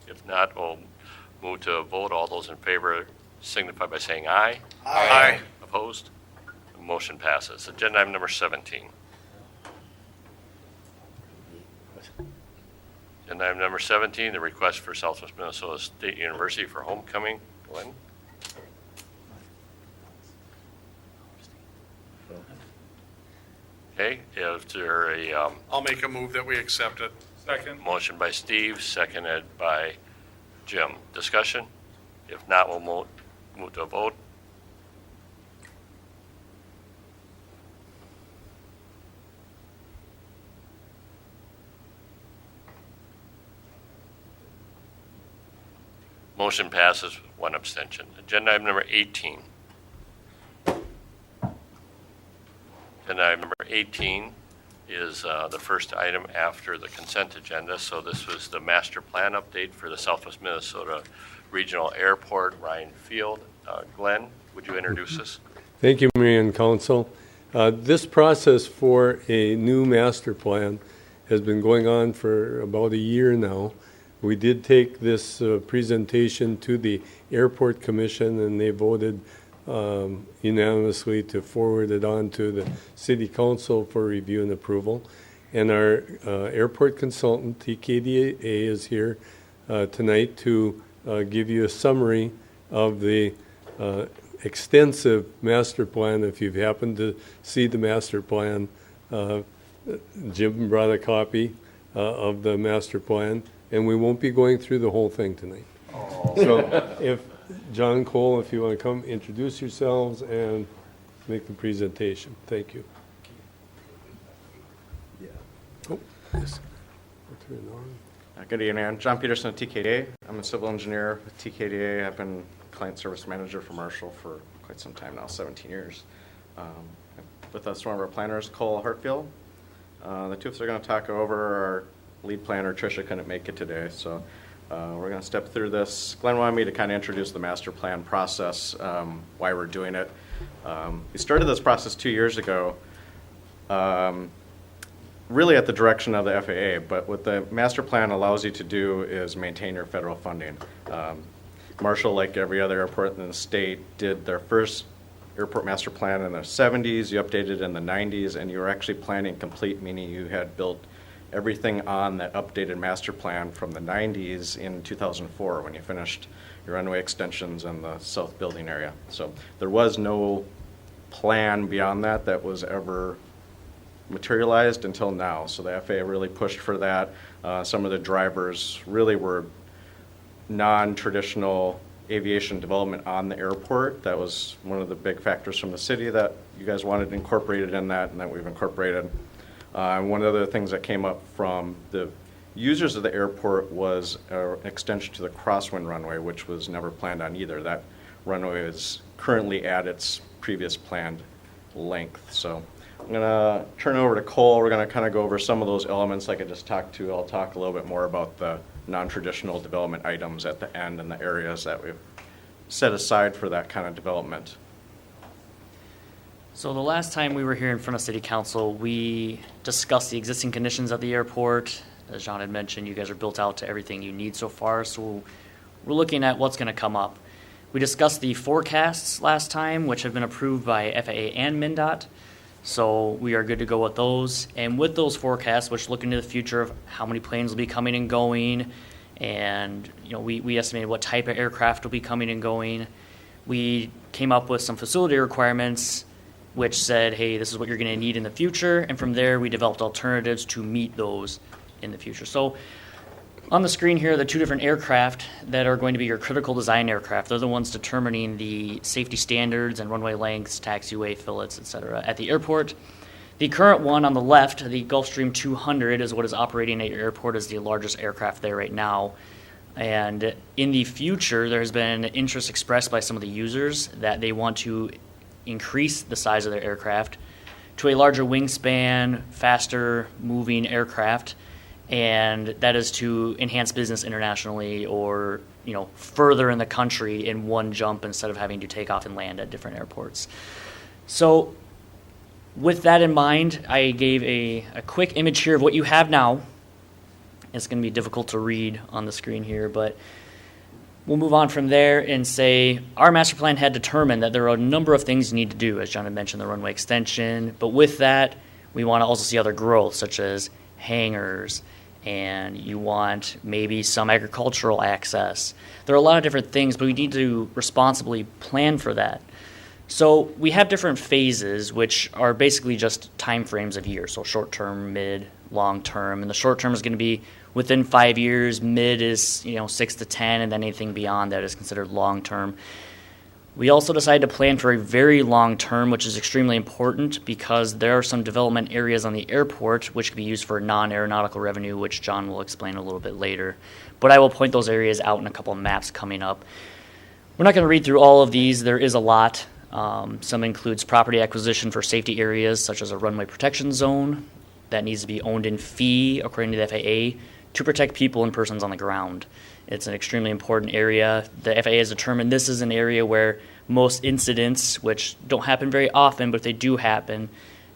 If not, we'll move to a vote. All those in favor signify by saying aye. Aye. Opposed? The motion passes. Agenda item number 17. Agenda item number 17, the request for Southwest Minnesota State University for homecoming. Glenn? Okay, is there a I'll make a move that we accept it. Second. motion by Steve, seconded by Jim? Discussion? If not, we'll move to a vote. Motion passes with one abstention. Agenda item number 18. Agenda item number 18 is the first item after the consent agenda. So this was the master plan update for the Southwest Minnesota Regional Airport, Ryan Field. Glenn, would you introduce us? Thank you, Mayor and Council. This process for a new master plan has been going on for about a year now. We did take this presentation to the Airport Commission, and they voted unanimously to forward it on to the City Council for review and approval. And our airport consultant, TKDA, is here tonight to give you a summary of the extensive master plan. If you've happened to see the master plan, Jim brought a copy of the master plan, and we won't be going through the whole thing tonight. So if, John Cole, if you want to come introduce yourselves and make the presentation. Thank you. Oh, yes. I'll turn it on. Good evening. I'm John Peterson at TKDA. I'm a civil engineer with TKDA. I've been client service manager for Marshall for quite some time now, 17 years. With us, one of our planners, Cole Hartfield. The two of us are going to talk over. Our lead planner, Tricia, couldn't make it today, so we're going to step through this. Glenn wanted me to kind of introduce the master plan process, why we're doing it. We started this process 2 years ago, really at the direction of the FAA, but what the master plan allows you to do is maintain your federal funding. Marshall, like every other airport in the state, did their first airport master plan in the 70s, you updated in the 90s, and you were actually planning complete, meaning you had built everything on that updated master plan from the 90s in 2004 when you finished your runway extensions in the south building area. So there was no plan beyond that that was ever materialized until now. So the FAA really pushed for that. Some of the drivers really were non-traditional aviation development on the airport. That was one of the big factors from the city that you guys wanted incorporated in that, and that we've incorporated. One of the things that came up from the users of the airport was an extension to the crosswind runway, which was never planned on either. That runway is currently at its previous planned length. So I'm going to turn over to Cole. We're going to kind of go over some of those elements like I just talked to. I'll talk a little bit more about the non-traditional development items at the end and the areas that we've set aside for that kind of development. So the last time we were here in front of City Council, we discussed the existing conditions at the airport. As John had mentioned, you guys are built out to everything you need so far, so we're looking at what's going to come up. We discussed the forecasts last time, which have been approved by FAA and MnDOT, so we are good to go with those. And with those forecasts, which look into the future of how many planes will be coming and going, and we estimated what type of aircraft will be coming and going, we came up with some facility requirements which said, hey, this is what you're going to need in the future, and from there we developed alternatives to meet those in the future. So on the screen here are the two different aircraft that are going to be your critical design aircraft. They're the ones determining the safety standards and runway lengths, taxiway, fillets, etc. at the airport. The current one on the left, the Gulfstream 200, is what is operating at your airport as the largest aircraft there right now. And in the future, there has been interest expressed by some of the users that they want to increase the size of their aircraft to a larger wingspan, faster moving aircraft, and that is to enhance business internationally or further in the country in one jump instead of having to take off and land at different airports. So with that in mind, I gave a quick image here of what you have now. It's going to be difficult to read on the screen here, but we'll move on from there and say our master plan had determined that there are a number of things you need to do, as John had mentioned, the runway extension. But with that, we want to also see other growth, such as hangars, and you want maybe some agricultural access. There are a lot of different things, but we need to responsibly plan for that. So we have different phases, which are basically just time frames of years, so short-term, mid, long-term. And the short-term is going to be within 5 years, mid is 6 to 10, and then anything beyond that is considered long-term. We also decided to plan for a very long-term, which is extremely important because there are some development areas on the airport which can be used for non-aeronautical revenue, which John will explain a little bit later. But I will point those areas out in a couple of maps coming up. We're not going to read through all of these. There is a lot. Some includes property acquisition for safety areas, such as a runway protection zone that needs to be owned in fee, according to the FAA, to protect people and persons on the ground. It's an extremely important area. The FAA has determined this is an area where most incidents, which don't happen very often, but if they do happen,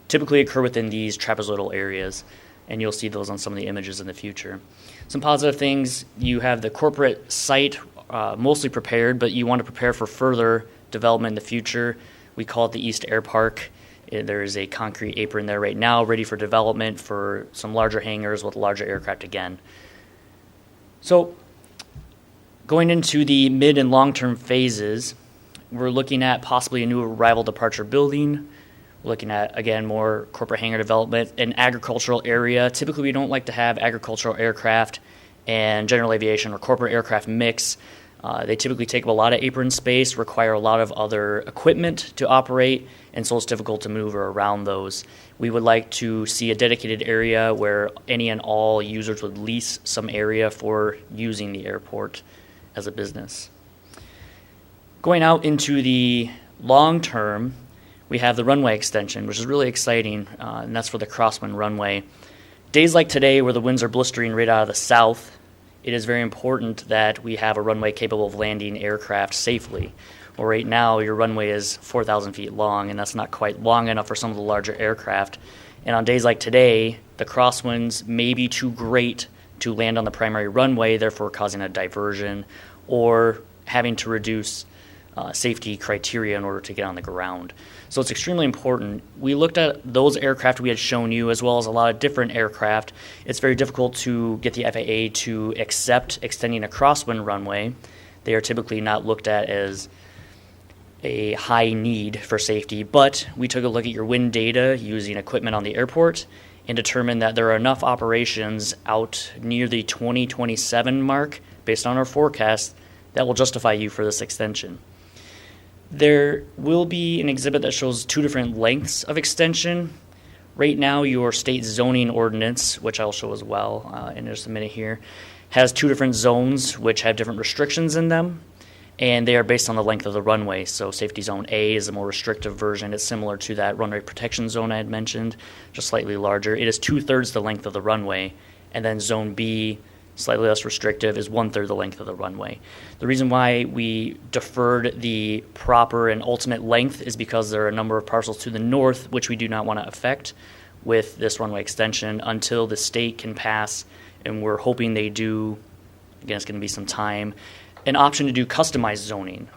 typically occur within these trapezoidal areas, and you'll see those on some of the images in the future. Some positive things, you have the corporate site mostly prepared, but you want to prepare for further development in the future. We call it the East Air Park. There is a concrete apron there right now ready for development for some larger hangars with larger aircraft again. So going into the mid and long-term phases, we're looking at possibly a new arrival departure building. We're looking at, again, more corporate hangar development, an agricultural area. Typically, we don't like to have agricultural aircraft and general aviation or corporate aircraft mix. They typically take up a lot of apron space, require a lot of other equipment to operate, and so it's difficult to move around those. We would like to see a dedicated area where any and all users would lease some area for using the airport as a business. Going out into the long term, we have the runway extension, which is really exciting, and that's for the crosswind runway. Days like today, where the winds are blistering right out of the south, it is very important that we have a runway capable of landing aircraft safely. Well, right now, your runway is 4,000 feet long, and that's not quite long enough for some of the larger aircraft. And on days like today, the crosswinds may be too great to land on the primary runway, therefore causing a diversion or having to reduce safety criteria in order to get on the ground. So it's extremely important. We looked at those aircraft we had shown you, as well as a lot of different aircraft. It's very difficult to get the FAA to accept extending a crosswind runway. They are typically not looked at as a high need for safety, but we took a look at your wind data using equipment on the airport and determined that there are enough operations out near the 2027 mark, based on our forecast, that will justify you for this extension. There will be an exhibit that shows two different lengths of extension. Right now, your state zoning ordinance, which I'll show as well in just a minute here, has two different zones which have different restrictions in them, and they are based on the length of the runway. So Safety Zone A is a more restrictive version. It's similar to that runway protection zone I had mentioned, just slightly larger. It is 2/3 the length of the runway, and then Zone B, slightly less restrictive, is 1/3 the length of the runway. The reason why we deferred the proper and ultimate length is because there are a number of parcels to the north which we do not want to affect with this runway extension until the state can pass, and we're hoping they do, again, it's going to be some time, an option to do customized zoning.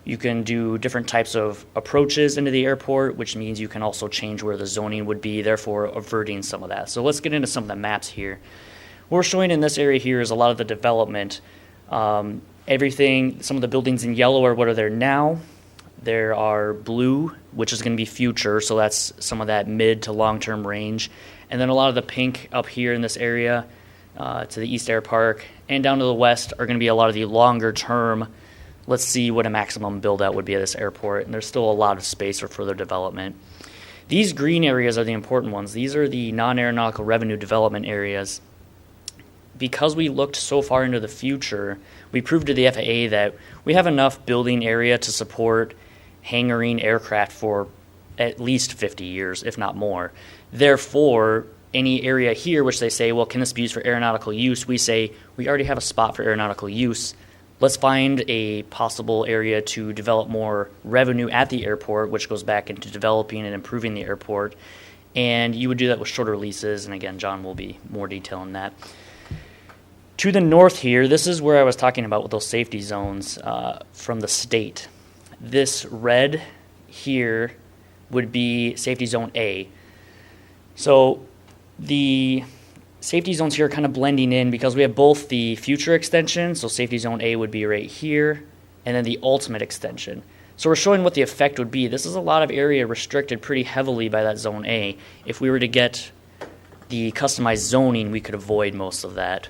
You can do different types of approaches into the airport, which means you can also change where the zoning would be, therefore averting some of that. So let's get into some of the maps here. What we're showing in this area here is a lot of the development. Everything, some of the buildings in yellow are what are there now. There are blue, which is going to be future, so that's some of that mid to long-term range. And then a lot of the pink up here in this area to the East Air Park and down to the west are going to be a lot of the longer-term, let's see what a maximum build-out would be at this airport. And there's still a lot of space for further development. These green areas are the important ones. These are the non-aeronautical revenue development areas. Because we looked so far into the future, we proved to the FAA that we have enough building area to support hangaring aircraft for at least 50 years, if not more. Therefore, any area here which they say, well, can this be used for aeronautical use? We say, we already have a spot for aeronautical use. Let's find a possible area to develop more revenue at the airport, which goes back into developing and improving the airport. And you would do that with shorter leases. And again, John will be more detail on that. To the north here, this is where I was talking about with those safety zones from the state. This red here would be Safety Zone A. So the safety zones here are kind of blending in because we have both the future extension, so Safety Zone A would be right here, and then the ultimate extension. So we're showing what the effect would be. This is a lot of area restricted pretty heavily by that Zone A. If we were to get the customized zoning, we could avoid most of that.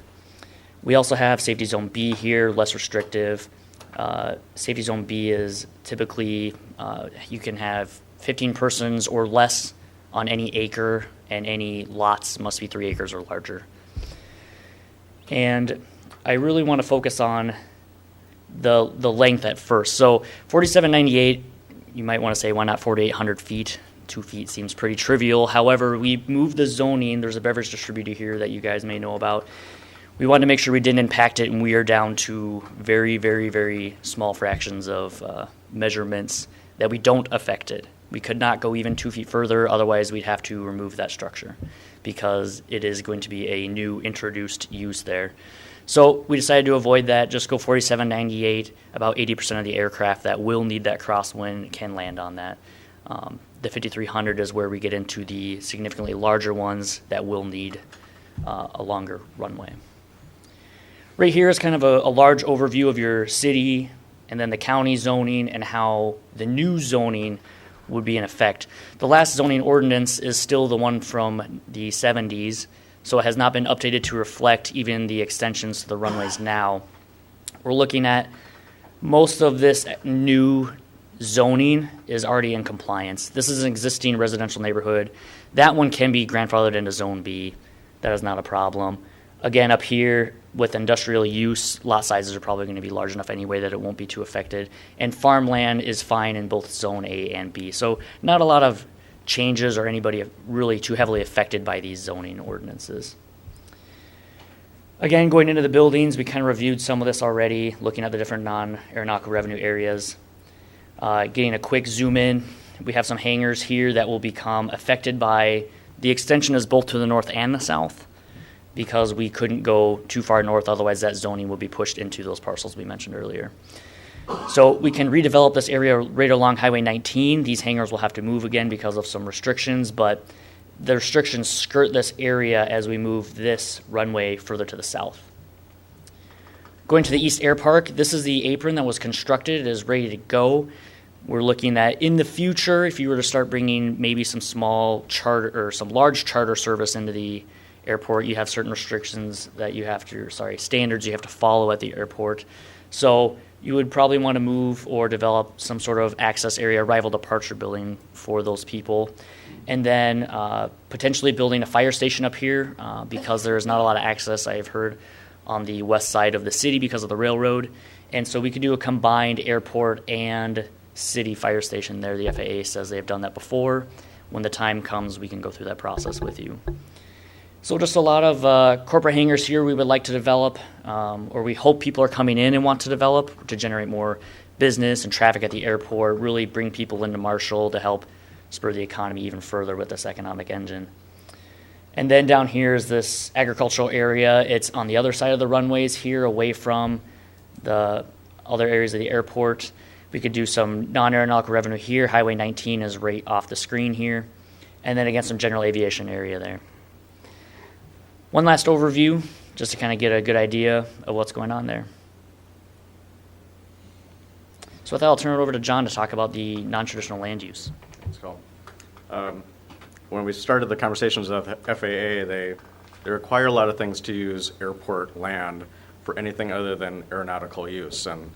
We also have Safety Zone B here, less restrictive. Safety Zone B is typically, you can have 15 persons or less on any acre, and any lots must be 3 acres or larger. And I really want to focus on the length at first. So 4798, you might want to say, why not 4,800 feet? 2 feet seems pretty trivial. However, we moved the zoning. There's a beverage distributor here that you guys may know about. We wanted to make sure we didn't impact it, and we are down to very, very, very small fractions of measurements that we don't affect it. We could not go even 2 feet further, otherwise we'd have to remove that structure because it is going to be a new introduced use there. So we decided to avoid that, just go 4798. About 80% of the aircraft that will need that crosswind can land on that. The 5300 is where we get into the significantly larger ones that will need a longer runway. Right here is kind of a large overview of your city and then the county zoning and how the new zoning would be in effect. The last zoning ordinance is still the one from the 70s, so it has not been updated to reflect even the extensions to the runways now. We're looking at most of this new zoning is already in compliance. This is an existing residential neighborhood. That one can be grandfathered into Zone B. That is not a problem. Again, up here with industrial use, lot sizes are probably going to be large enough anyway that it won't be too affected. And farmland is fine in both Zone A and B. So not a lot of changes or anybody really too heavily affected by these zoning ordinances. Again, going into the buildings, we kind of reviewed some of this already, looking at the different non-aeronautical revenue areas. Getting a quick zoom in, we have some hangars here that will become affected by the extension is both to the north and the south, because we couldn't go too far north, otherwise that zoning will be pushed into those parcels we mentioned earlier. So we can redevelop this area right along Highway 19. These hangars will have to move again because of some restrictions, but the restrictions skirt this area as we move this runway further to the south. Going to the East Air Park, this is the apron that was constructed. It is ready to go. We're looking at, in the future, if you were to start bringing maybe some small charter or some large charter service into the airport, you have certain restrictions that you have to, standards you have to follow at the airport. So you would probably want to move or develop some sort of access area, arrival departure building for those people. And then potentially building a fire station up here because there is not a lot of access, I have heard, on the west side of the city because of the railroad. And so we could do a combined airport and city fire station there. The FAA says they have done that before. When the time comes, we can go through that process with you. So just a lot of corporate hangars here we would like to develop, or we hope people are coming in and want to develop to generate more business and traffic at the airport, really bring people into Marshall to help spur the economy even further with this economic engine. And then down here is this agricultural area. It's on the other side of the runways here, away from the other areas of the airport. We could do some non-aeronautical revenue here. Highway 19 is right off the screen here. And then again, some general aviation area there. One last overview, just to kind of get a good idea of what's going on there. So with that, I'll turn it over to John to talk about the non-traditional land use. Let's go. When we started the conversations with FAA, they require a lot of things to use airport land for anything other than aeronautical use. And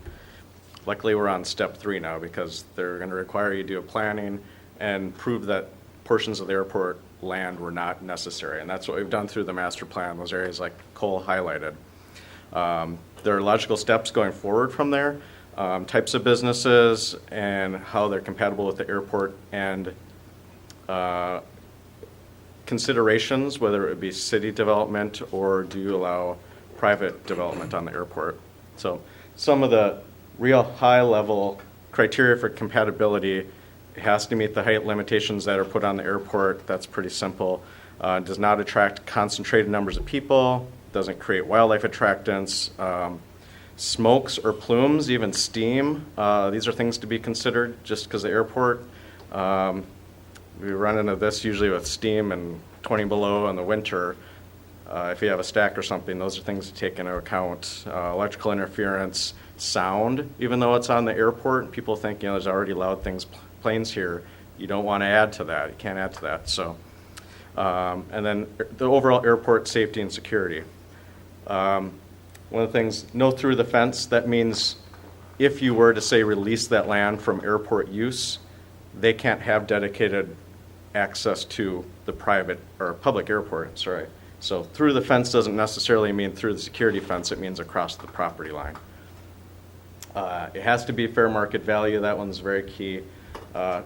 luckily we're on step 3 now, because they're going to require you to do a planning and prove that portions of the airport land were not necessary. And that's what we've done through the master plan, those areas like Cole highlighted. There are logical steps going forward from there, types of businesses and how they're compatible with the airport, and considerations, whether it would be city development or do you allow private development on the airport. So some of the real high-level criteria for compatibility: it has to meet the height limitations that are put on the airport. That's pretty simple. Does not attract concentrated numbers of people, doesn't create wildlife attractants, smokes or plumes, even steam. These are things to be considered just because the airport. We run into this usually with steam and 20 below in the winter. If you have a stack or something, those are things to take into account. Electrical interference, sound, even though it's on the airport, people think, there's already loud planes here. You don't want to add to that. You can't add to that. So, and then the overall airport safety and security. One of the things, no through the fence. That means if you were to say release that land from airport use, they can't have dedicated access to the private or public airport. Sorry. So through the fence doesn't necessarily mean through the security fence. It means across the property line. It has to be fair market value. That one's very key.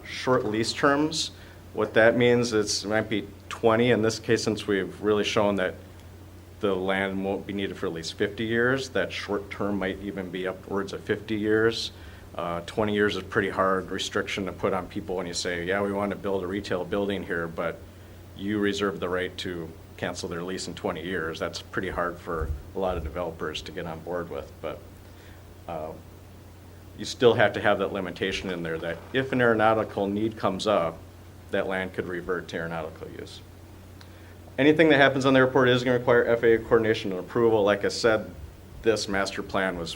Short lease terms. What that means is it might be 20 in this case, since we've really shown that the land won't be needed for at least 50 years. That short term might even be upwards of 50 years. 20 years is a pretty hard restriction to put on people when you say, yeah, we want to build a retail building here, but you reserve the right to cancel their lease in 20 years. That's pretty hard for a lot of developers to get on board with. But you still have to have that limitation in there that if an aeronautical need comes up, that land could revert to aeronautical use. Anything that happens on the airport is going to require FAA coordination and approval. Like I said, this master plan was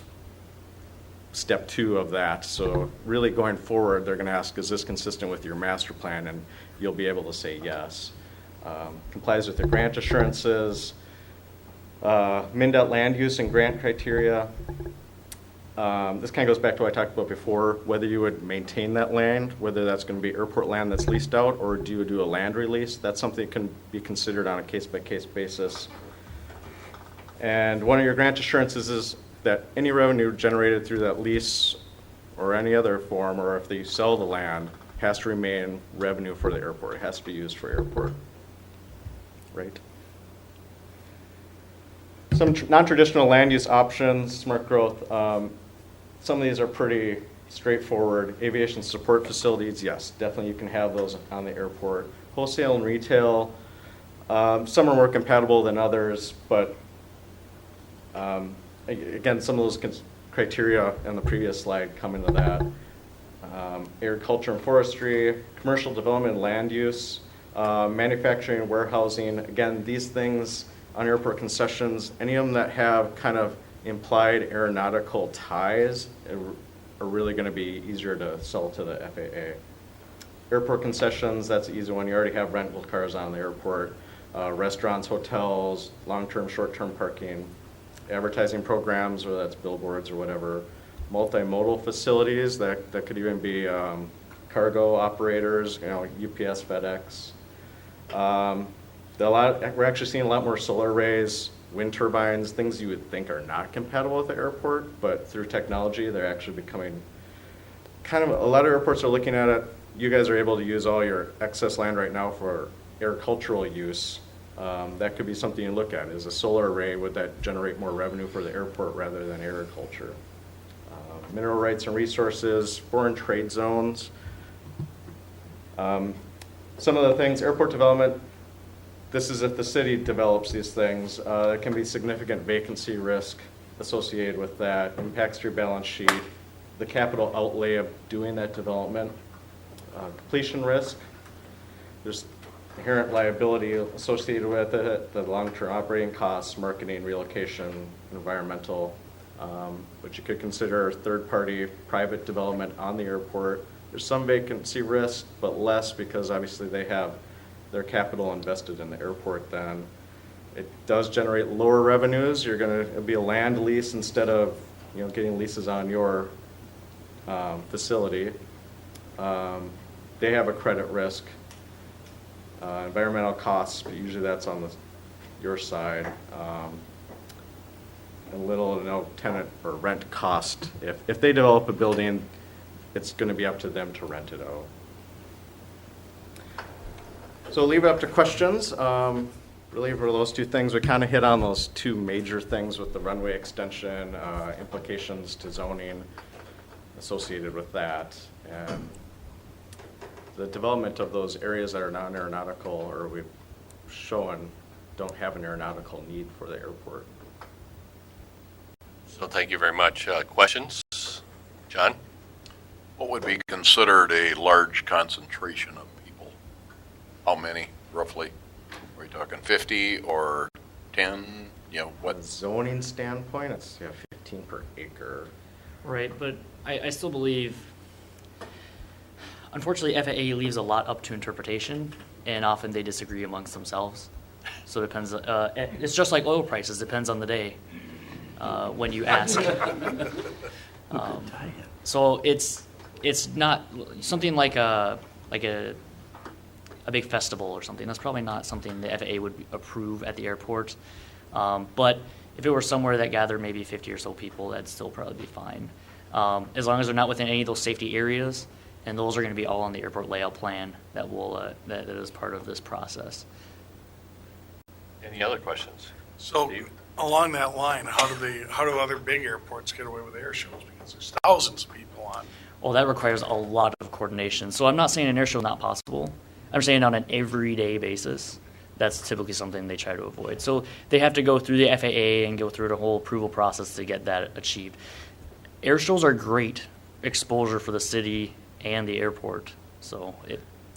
step 2 of that. So really going forward, they're going to ask, is this consistent with your master plan? And you'll be able to say yes. Complies with the grant assurances, MnDOT land use and grant criteria. This kind of goes back to what I talked about before, whether you would maintain that land, whether that's going to be airport land that's leased out, or do you do a land release. That's something that can be considered on a case-by-case basis. And one of your grant assurances is that any revenue generated through that lease or any other form, or if they sell the land, has to remain revenue for the airport. It has to be used for airport. Right? Some non-traditional land use options, smart growth. Some of these are pretty straightforward. Aviation support facilities, yes, definitely you can have those on the airport. Wholesale and retail, some are more compatible than others, but again, some of those criteria on the previous slide come into that. Agriculture and forestry, commercial development and land use, manufacturing and warehousing. Again, these things on airport concessions, any of them that have kind of implied aeronautical ties are really going to be easier to sell to the FAA. Airport concessions, that's an easy one. You already have rental cars on the airport. Restaurants, hotels, long-term, short-term parking, advertising programs, whether that's billboards or whatever. Multimodal facilities, that could even be cargo operators, UPS, FedEx. We're actually seeing a lot more solar arrays, wind turbines, things you would think are not compatible with the airport, but through technology, they're actually becoming kind of, a lot of airports are looking at it. You guys are able to use all your excess land right now for agricultural use. That could be something you look at. Is a solar array, would that generate more revenue for the airport rather than agriculture? Mineral rights and resources, foreign trade zones. Some of the things, airport development, this is if the city develops these things. There can be significant vacancy risk associated with that, impacts your balance sheet, the capital outlay of doing that development, completion risk. There's inherent liability associated with it, the long-term operating costs, marketing, relocation, environmental, but you could consider third-party private development on the airport. There's some vacancy risk, but less because obviously they have their capital invested in the airport then. It does generate lower revenues. It'll be a land lease instead of getting leases on your facility. They have a credit risk. Environmental costs, but usually that's on your side. And little to no tenant or rent cost. If they develop a building, it's going to be up to them to rent it out. So leave it up to questions. Really for those two things, we kind of hit on those two major things with the runway extension, implications to zoning associated with that. And the development of those areas that are non-aeronautical or we've shown don't have an aeronautical need for the airport. So thank you very much. Questions? John? What would be considered a large concentration of people? How many, roughly? Are we talking 50 or 10? What? Zoning standpoint, it's 15 per acre. Right, but I still believe, unfortunately, FAA leaves a lot up to interpretation, and often they disagree amongst themselves. So it depends. It's just like oil prices, depends on the day when you ask. So it's not something like a big festival or something. That's probably not something the FAA would approve at the airport. But if it were somewhere that gathered maybe 50 or so people, that'd still probably be fine. As long as they're not within any of those safety areas, and those are going to be all on the airport layout plan that is part of this process. Any other questions? So Steve? along that line, how do other big airports get away with air shows? Because there's thousands of people on. Well, that requires a lot of coordination. So I'm not saying an air show is not possible. I'm saying on an everyday basis, that's typically something they try to avoid. So they have to go through the FAA and go through the whole approval process to get that achieved. Air shows are great exposure for the city and the airport. So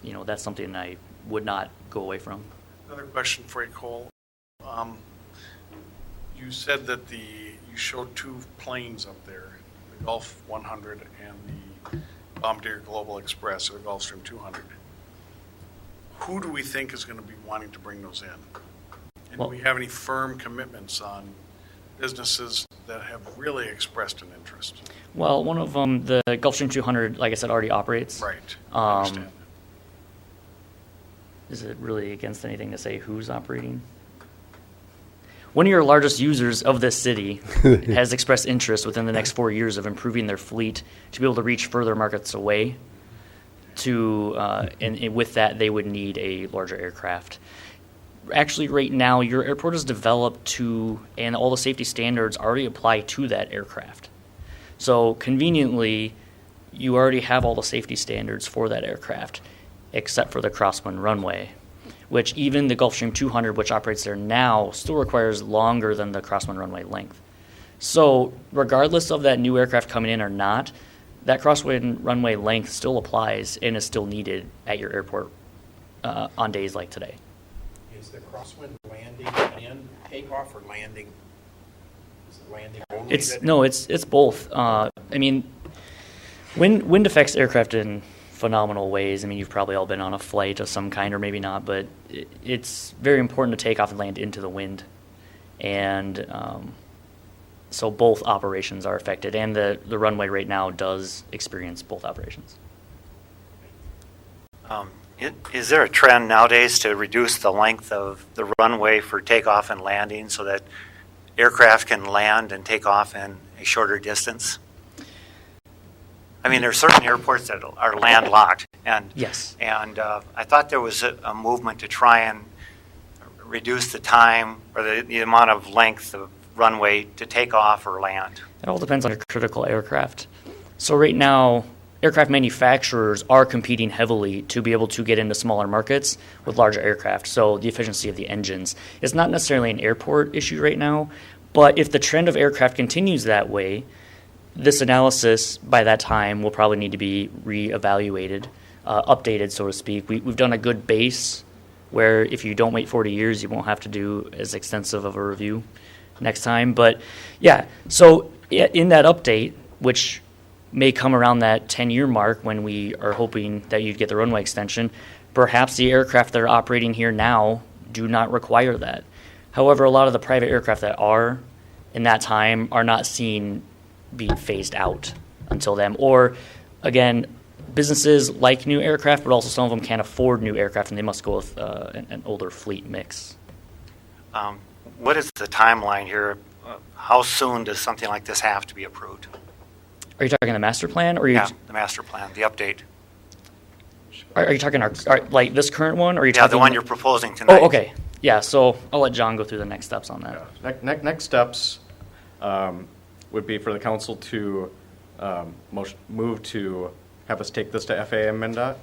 that's something I would not go away from. Another question for you, Cole. You said that you showed two planes up there, the Gulf 100 and the Bombardier Global Express, or the Gulfstream 200. Who do we think is going to be wanting to bring those in? And do we have any firm commitments on businesses that have really expressed an interest? Well, one of them, the Gulfstream 200, like I said, already operates. Right. I understand. Is it really against anything to say who's operating? one of your largest users of this city has expressed interest within the next 4 years of improving their fleet to be able to reach further markets away. And with that, they would need a larger aircraft. Actually, right now, your airport is developed to, and all the safety standards already apply to that aircraft. So conveniently, you already have all the safety standards for that aircraft, except for the crosswind runway, which even the Gulfstream 200, which operates there now, still requires longer than the crosswind runway length. So regardless of that new aircraft coming in or not, that crosswind runway length still applies and is still needed at your airport on days like today. Is the crosswind landing and takeoff or landing? Is it landing only? It's both. I mean, wind affects aircraft in phenomenal ways. I mean, you've probably all been on a flight of some kind, or maybe not, but it's very important to take off and land into the wind. And so both operations are affected, and the runway right now does experience both operations. Is there a trend nowadays to reduce the length of the runway for takeoff and landing so that aircraft can land and take off in a shorter distance? I mean, there are certain airports that are landlocked, and Yes. And I thought there was a movement to try and reduce the time or the amount of length of runway to take off or land. It all depends on your critical aircraft. So right now, aircraft manufacturers are competing heavily to be able to get into smaller markets with larger aircraft. So the efficiency of the engines is not necessarily an airport issue right now, but if the trend of aircraft continues that way, this analysis by that time will probably need to be reevaluated, updated, so to speak. We've done a good base where if you don't wait 40 years, you won't have to do as extensive of a review next time. But yeah, so in that update, which may come around that 10-year mark when we are hoping that you'd get the runway extension, perhaps the aircraft that are operating here now do not require that. However, a lot of the private aircraft that are in that time are not seen being phased out until then. Or, again, businesses like new aircraft, but also some of them can't afford new aircraft, and they must go with an older fleet mix. What is the timeline here? How soon does something like this have to be approved? Are you talking the master plan, or The master plan, the update. Are you talking like this current one, or are you Yeah, talking the one you're proposing tonight. Oh, okay. Yeah, so I'll let John go through the next steps on that. Next steps would be for the council to move to have us take this to FAA and MnDOT.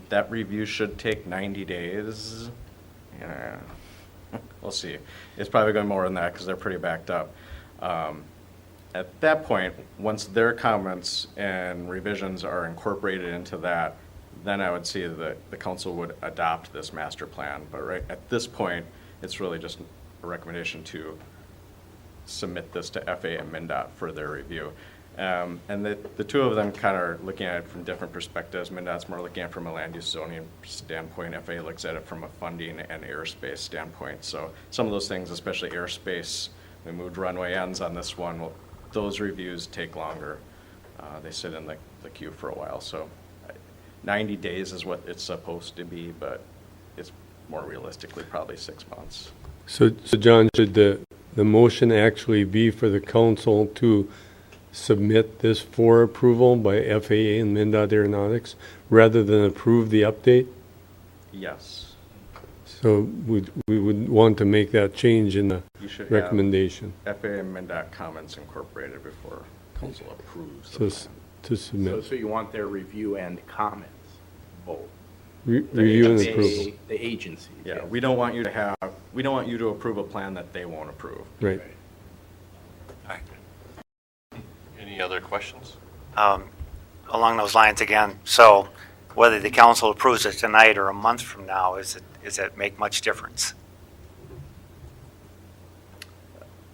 That review should take 90 days. Yeah. We'll see. It's probably going more than that because they're pretty backed up. At that point, once their comments and revisions are incorporated into that, then I would see that the council would adopt this master plan. But right at this point, it's really just a recommendation to submit this to FAA and MnDOT for their review. And the two of them kind of are looking at it from different perspectives. MnDOT's more looking at it from a land use zoning standpoint. FAA looks at it from a funding and airspace standpoint. So some of those things, especially airspace, we moved runway ends on this one. Well, those reviews take longer. They sit in the queue for a while. So 90 days is what it's supposed to be, but it's more realistically probably 6 months. So John, should the motion actually be for the council to submit this for approval by FAA and MnDOT Aeronautics rather than approve the update? Yes. So we would want to make that change in the You should recommendation. have FAA and MnDOT comments incorporated before council approves. To submit. So you want their review and comments, both? Review and The- approval. The agency. Yeah, we don't want you to approve a plan that they won't approve. Right. Any other questions? Along those lines again, so whether the council approves it tonight or a month from now, does it make much difference?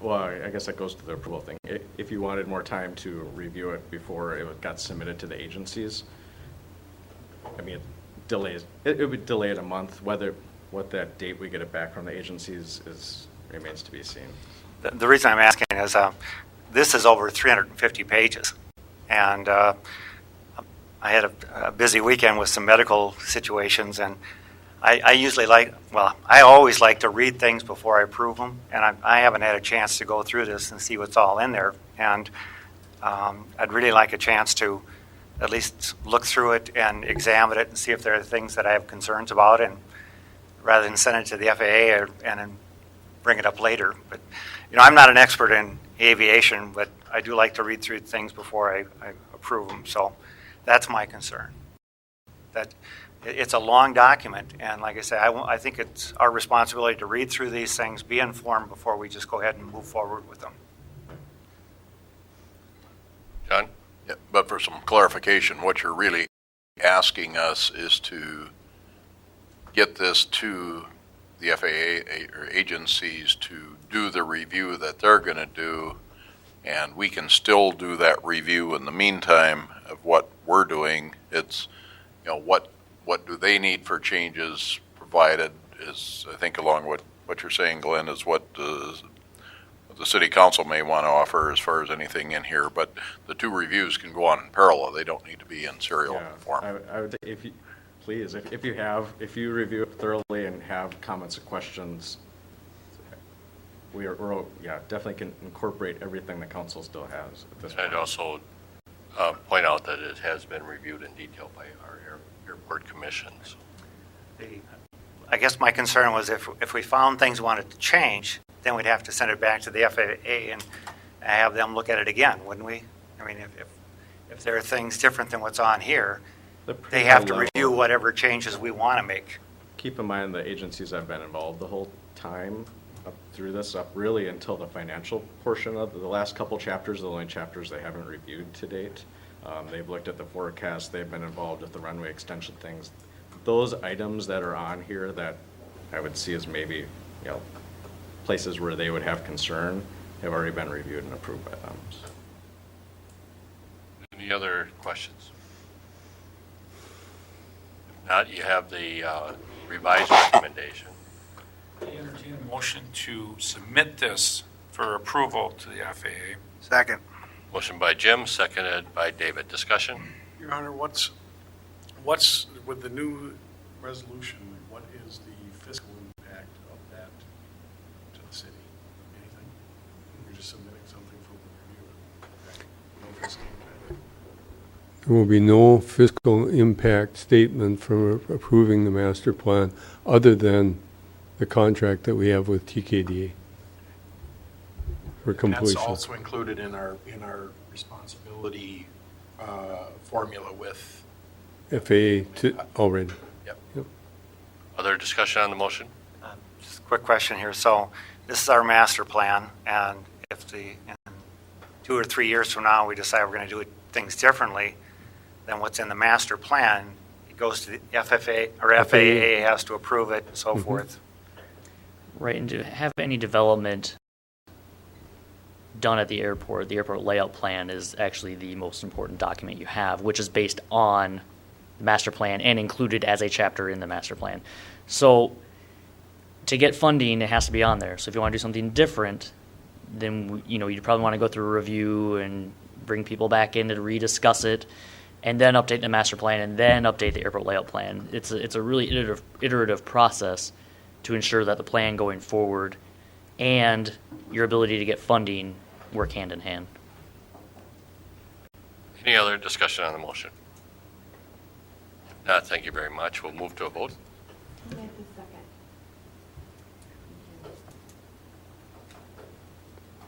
Well, I guess that goes to the approval thing. If you wanted more time to review it before it got submitted to the agencies, I mean, it would delay it a month. What that date we get it back from the agencies remains to be seen. The reason I'm asking is this is over 350 pages, and I had a busy weekend with some medical situations, and I usually I always like to read things before I approve them, and I haven't had a chance to go through this and see what's all in there. And I'd really like a chance to at least look through it and examine it and see if there are things that I have concerns about, and rather than send it to the FAA and then bring it up later. But, I'm not an expert in aviation, but I do like to read through things before I approve them. So that's my concern. That it's a long document, and like I say, I think it's our responsibility to read through these things, be informed before we just go ahead and move forward with them. John? Yeah, but for some clarification, what you're really asking us is to get this to the FAA or agencies to do the review that they're going to do, and we can still do that review in the meantime of what we're doing. It's, what do they need for changes provided is, I think along what you're saying, Glenn, is what the city council may want to offer as far as anything in here, but the two reviews can go on in parallel. They don't need to be in serial form. I would, if you review it thoroughly and have comments or questions, we're definitely can incorporate everything the council still has at this point. I'd also point out that it has been reviewed in detail by our airport commissions. I guess my concern was if we found things we wanted to change, then we'd have to send it back to the FAA and have them look at it again, wouldn't we? I mean, if there are things different than what's on here, they have to review whatever changes we want to make. Keep in mind the agencies have been involved the whole time up through this, up really until the financial portion of the last couple chapters, the only chapters they haven't reviewed to date. They've looked at the forecast, they've been involved with the runway extension things. Those items that are on here that I would see as maybe, places where they would have concern have already been reviewed and approved by them. Any other questions? If not, you have the revised recommendation. I entertain a motion to submit this for approval to the FAA. Second. Motion by Jim, seconded by David. Discussion? Your Honor, what's with the new resolution, what is the fiscal impact of that to the city? Anything? You're just submitting something for review. No fiscal impact. There will be no fiscal impact statement from approving the master plan other than the contract that we have with TKDA for completion. That's also included in our responsibility formula with FAA already. Yep. Other discussion on the motion? Just a quick question here. So this is our master plan, and if in 2 or 3 years from now we decide we're going to do things differently than what's in the master plan, it goes to the FFA or FAA has to approve it and so forth. Right, and to have any development done at the airport layout plan is actually the most important document you have, which is based on the master plan and included as a chapter in the master plan. So to get funding, it has to be on there. So if you want to do something different, then you'd probably want to go through a review and bring people back in to rediscuss it, and then update the master plan, and then update the airport layout plan. It's a really iterative process to ensure that the plan going forward and your ability to get funding work hand in hand. Any other discussion on the motion? If not, thank you very much. We'll move to a vote. Who made the second?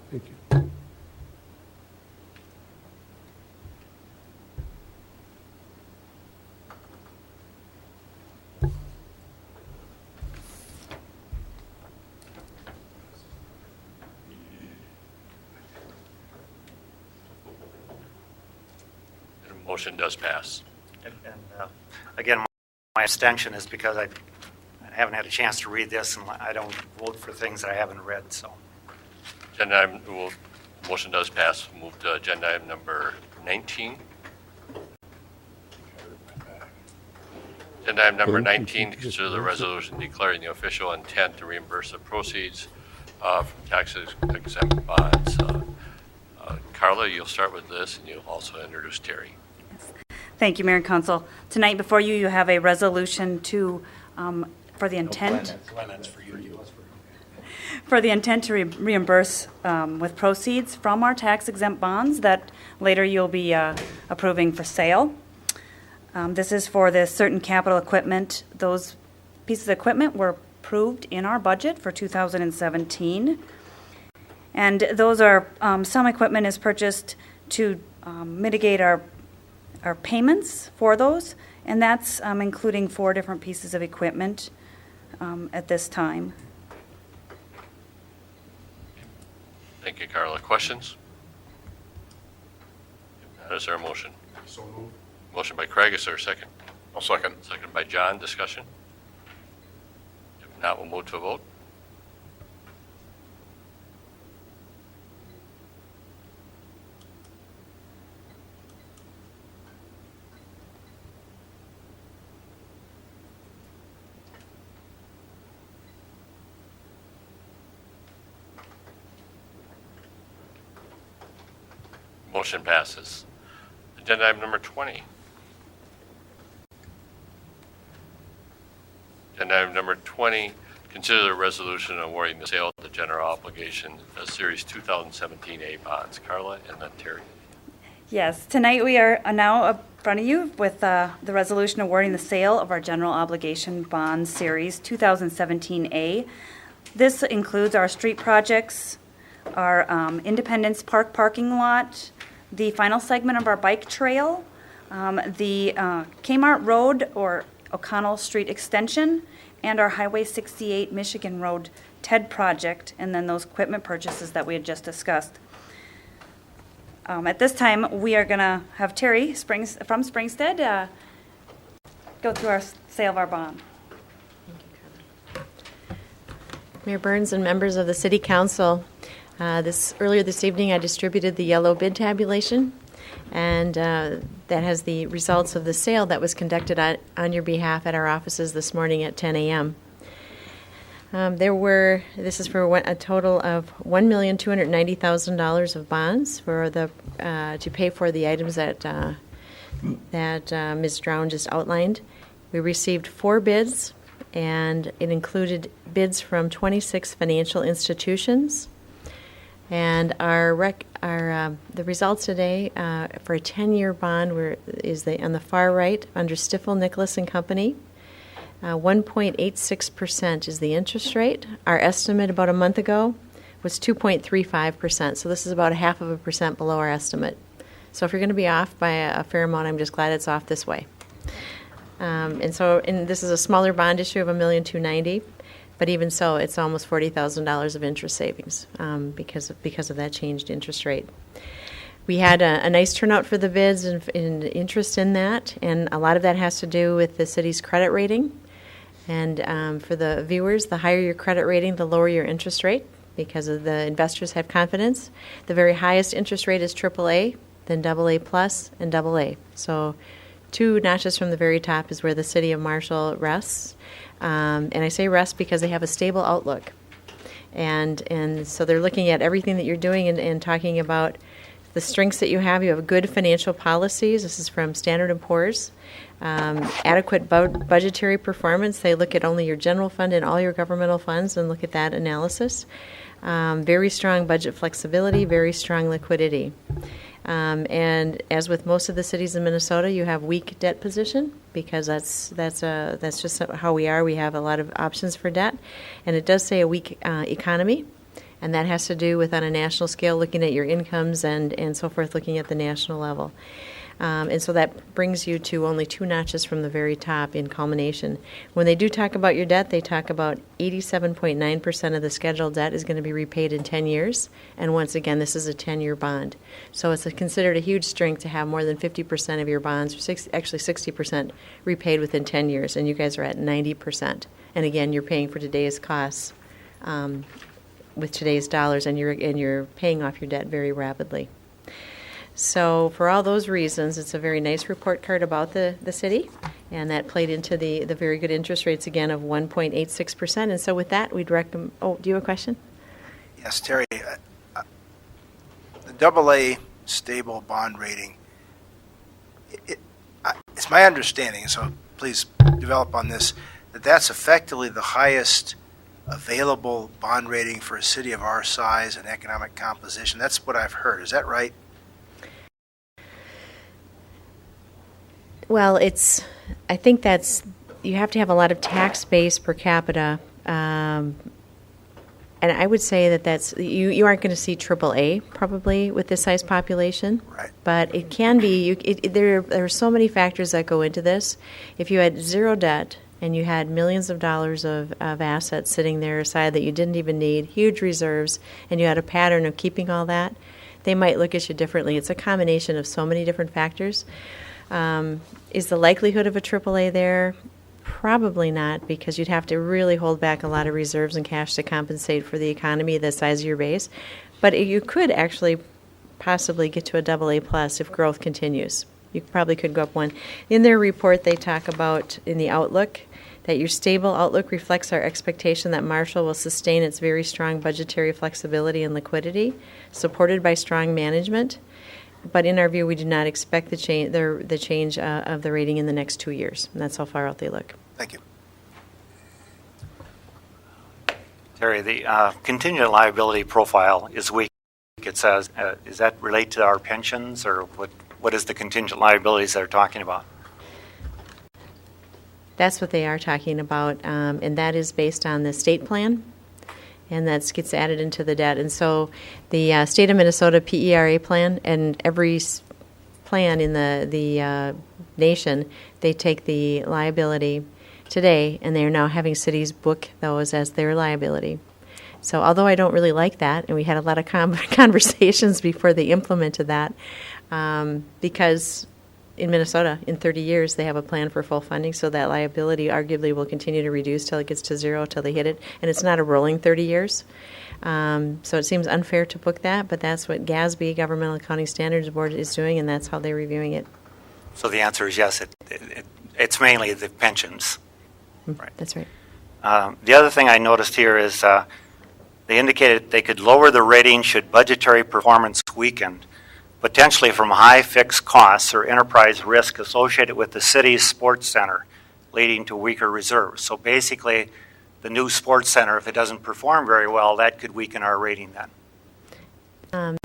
Thank you. The motion does pass. And again, my abstention is because I haven't had a chance to read this, and I don't vote for things that I haven't read. So, Motion does pass. We'll move to agenda item number 19. Agenda item number 19, to consider the resolution declaring the official intent to reimburse the proceeds from tax-exempt bonds. Carla, you'll start with this, and you'll also introduce Terry. Thank you, Mayor and Council. Tonight before you, you have a resolution to for the intent. Glenn, that's for you. For the intent to reimburse with proceeds from our tax-exempt bonds that later you'll be approving for sale. This is for the certain capital equipment. Those pieces of equipment were approved in our budget for 2017. And those are, some equipment is purchased to mitigate our payments for those, and that's including 4 different pieces of equipment at this time. Thank you, Carla. Questions? If not, is there a motion? So moved. Motion by Craig, is there a second? I'll second. Second by John, discussion? If not, we'll move to a vote. Motion passes. Agenda item number 20. Agenda item number 20, consider the resolution awarding the sale of the general obligation Series 2017A bonds. Carla and then Terry. Yes, tonight we are now in front of you with the resolution awarding the sale of our general obligation bond series 2017A. This includes our street projects, our Independence Park parking lot, the final segment of our bike trail, the Kmart Road or O'Connell Street extension, and our Highway 68 Michigan Road TED project, and then those equipment purchases that we had just discussed. At this time, we are going to have Terry from Springstead go through our sale of our bond. Mayor Burns and members of the City Council, earlier this evening I distributed the yellow bid tabulation, and that has the results of the sale that was conducted on your behalf at our offices this morning at 10 a.m. This is for a total of $1,290,000 of bonds to pay for the items that Ms. Drown just outlined. We received 4 bids, and it included bids from 26 financial institutions. And the results today for a 10-year bond on the far right under Stifel, Nicholas and Company. 1.86% is the interest rate. Our estimate about a month ago was 2.35%. So this is about 0.5% below our estimate. So if you're going to be off by a fair amount, I'm just glad it's off this way. And this is a smaller bond issue of $1,290,000. But even so, it's almost $40,000 of interest savings because of that changed interest rate. We had a nice turnout for the bids and interest in that, and a lot of that has to do with the city's credit rating. And for the viewers, the higher your credit rating, the lower your interest rate because of the investors have confidence. The very highest interest rate is AAA, then AA+, and AA. So 2 notches from the very top is where the city of Marshall rests. And I say rest because they have a stable outlook. And so they're looking at everything that you're doing and talking about the strengths that you have. You have good financial policies. This is from Standard & Poor's. Adequate budgetary performance. They look at only your general fund and all your governmental funds and look at that analysis. Very strong budget flexibility, very strong liquidity. And as with most of the cities in Minnesota, you have weak debt position because that's just how we are. We have a lot of options for debt, and it does say a weak economy, and that has to do with on a national scale looking at your incomes and so forth, looking at the national level. And so that brings you to only 2 notches from the very top in culmination. When they do talk about your debt, they talk about 87.9% of the scheduled debt is going to be repaid in 10 years. And once again, this is a 10-year bond. So it's considered a huge strength to have more than 50% of your bonds, actually 60%, repaid within 10 years. And you guys are at 90%. And again, you're paying for today's costs with today's dollars, and you're paying off your debt very rapidly. So for all those reasons, it's a very nice report card about the city, and that played into the very good interest rates, again, of 1.86%. And so with that, we'd recommend... Oh, do you have a question? Yes, Terry. The AA stable bond rating, it's my understanding, so please develop on this, that's effectively the highest available bond rating for a city of our size and economic composition. That's what I've heard. Is that right? Well, I think you have to have a lot of tax base per capita. And I would say you aren't going to see AAA probably with this size population. Right. But it can be, there are so many factors that go into this. If you had zero debt and you had millions of dollars of assets sitting there aside that you didn't even need, huge reserves, and you had a pattern of keeping all that, they might look at you differently. It's a combination of so many different factors. Is the likelihood of a AAA there? Probably not, because you'd have to really hold back a lot of reserves and cash to compensate for the economy, the size of your base. But you could actually possibly get to a AA plus if growth continues. You probably could go up one. In their report, they talk about, in the outlook, that your stable outlook reflects our expectation that Marshall will sustain its very strong budgetary flexibility and liquidity, supported by strong management. But in our view, we do not expect the change of the rating in the next 2 years. And that's how far out they look. Thank you. Terry, the contingent liability profile is weak, it says. Does that relate to our pensions, or what is the contingent liabilities they're talking about? That's what they are talking about, and that is based on the state plan, and that gets added into the debt. And so the state of Minnesota PERA plan, and every plan in the nation, they take the liability today, and they are now having cities book those as their liability. So although I don't really like that, and we had a lot of conversations before they implemented that, because in Minnesota, in 30 years, they have a plan for full funding, so that liability arguably will continue to reduce till it gets to zero, till they hit it. And it's not a rolling 30 years. So it seems unfair to book that, but that's what GASB, Governmental Accounting Standards Board, is doing, and that's how they're reviewing it. So the answer is yes. It's mainly the pensions. Right. That's right. The other thing I noticed here is they indicated they could lower the rating should budgetary performance weaken, potentially from high fixed costs or enterprise risk associated with the city's sports center, leading to weaker reserves. So basically, the new sports center, if it doesn't perform very well, that could weaken our rating then.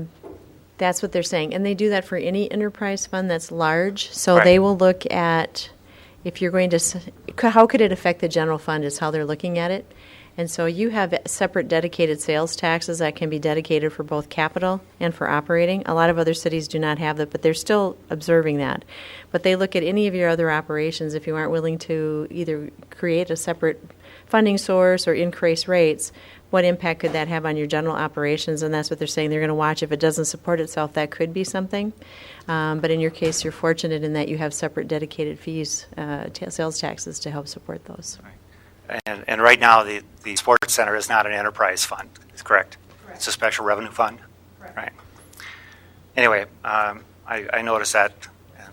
That's what they're saying. And they do that for any enterprise fund that's large. So Right. they will look at, if you're going to, how could it affect the general fund is how they're looking at it. And so you have separate dedicated sales taxes that can be dedicated for both capital and for operating. A lot of other cities do not have that, but they're still observing that. But they look at any of your other operations. If you aren't willing to either create a separate funding source or increase rates, what impact could that have on your general operations? And that's what they're saying. They're going to watch. If it doesn't support itself, that could be something. But in your case, you're fortunate in that you have separate dedicated fees, sales taxes to help support those. And right now, the sports center is not an enterprise fund, is correct? Correct. It's a special revenue fund? Correct. Right. Anyway, I noticed that,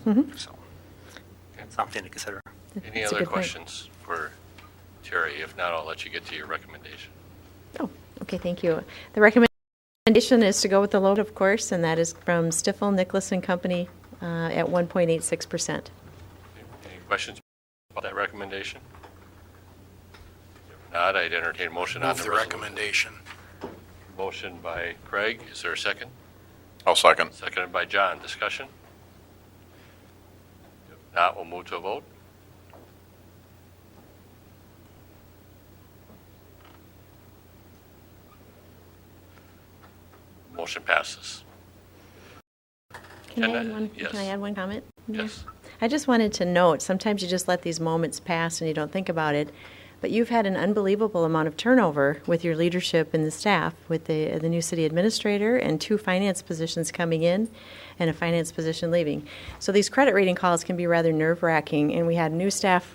and so something to consider. Any That's a other good point. questions for Terry? If not, I'll let you get to your recommendation. Oh, okay, thank you. The recommendation is to go with the load, of course, and that is from Stifel, Nicholas and Company at 1.86%. Any questions about that recommendation? If not, I'd entertain a motion on Move the the resolution. recommendation. Motion by Craig. Is there a second? I'll second. Seconded by John. Discussion? If not, we'll move to a vote. Motion passes. Can I Can I- add one? yes. Can I add one comment? Yes. I just wanted to note, sometimes you just let these moments pass and you don't think about it, but you've had an unbelievable amount of turnover with your leadership and the staff, with the new city administrator and 2 finance positions coming in and a finance position leaving. So these credit rating calls can be rather nerve-wracking, and we had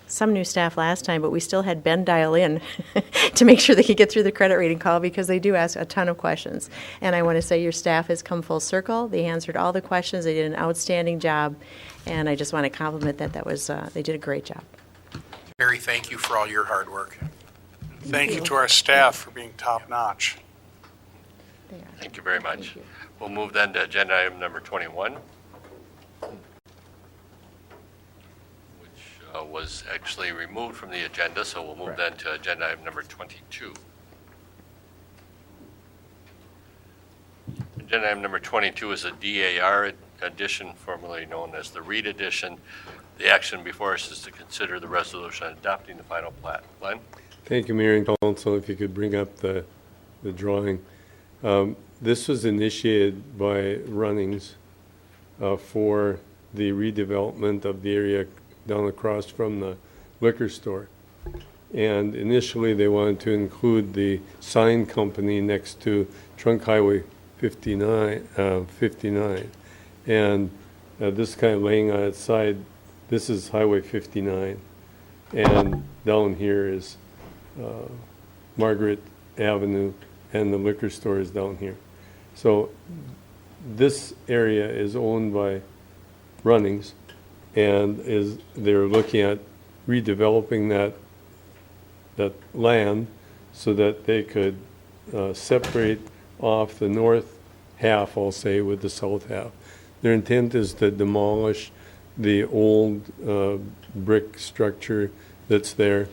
some new staff last time, but we still had Ben dial in to make sure they could get through the credit rating call, because they do ask a ton of questions. And I want to say your staff has come full circle. They answered all the questions. They did an outstanding job, and I just want to compliment that. They did a great job. Terry, thank you for all your hard work. Thank you to our staff for being top-notch. They are. Thank you very much. Thank you. We'll move then to agenda item number 21, which was actually removed from the agenda, so we'll move then to agenda item number 22. Agenda item number 22 is a DAR addition, formerly known as the Reed addition. The action before us is to consider the resolution adopting the final plat. Glenn? Thank you, Mayor and Council. If you could bring up the drawing. This was initiated by Runnings for the redevelopment of the area down across from the liquor store. And initially, they wanted to include the sign company next to Trunk Highway 59. And this kind of laying on its side, this is Highway 59. And down here is Margaret Avenue, and the liquor store is down here. So this area is owned by Runnings, and they're looking at redeveloping that land so that they could separate off the north half, I'll say, with the south half. Their intent is to demolish the old brick structure that's there,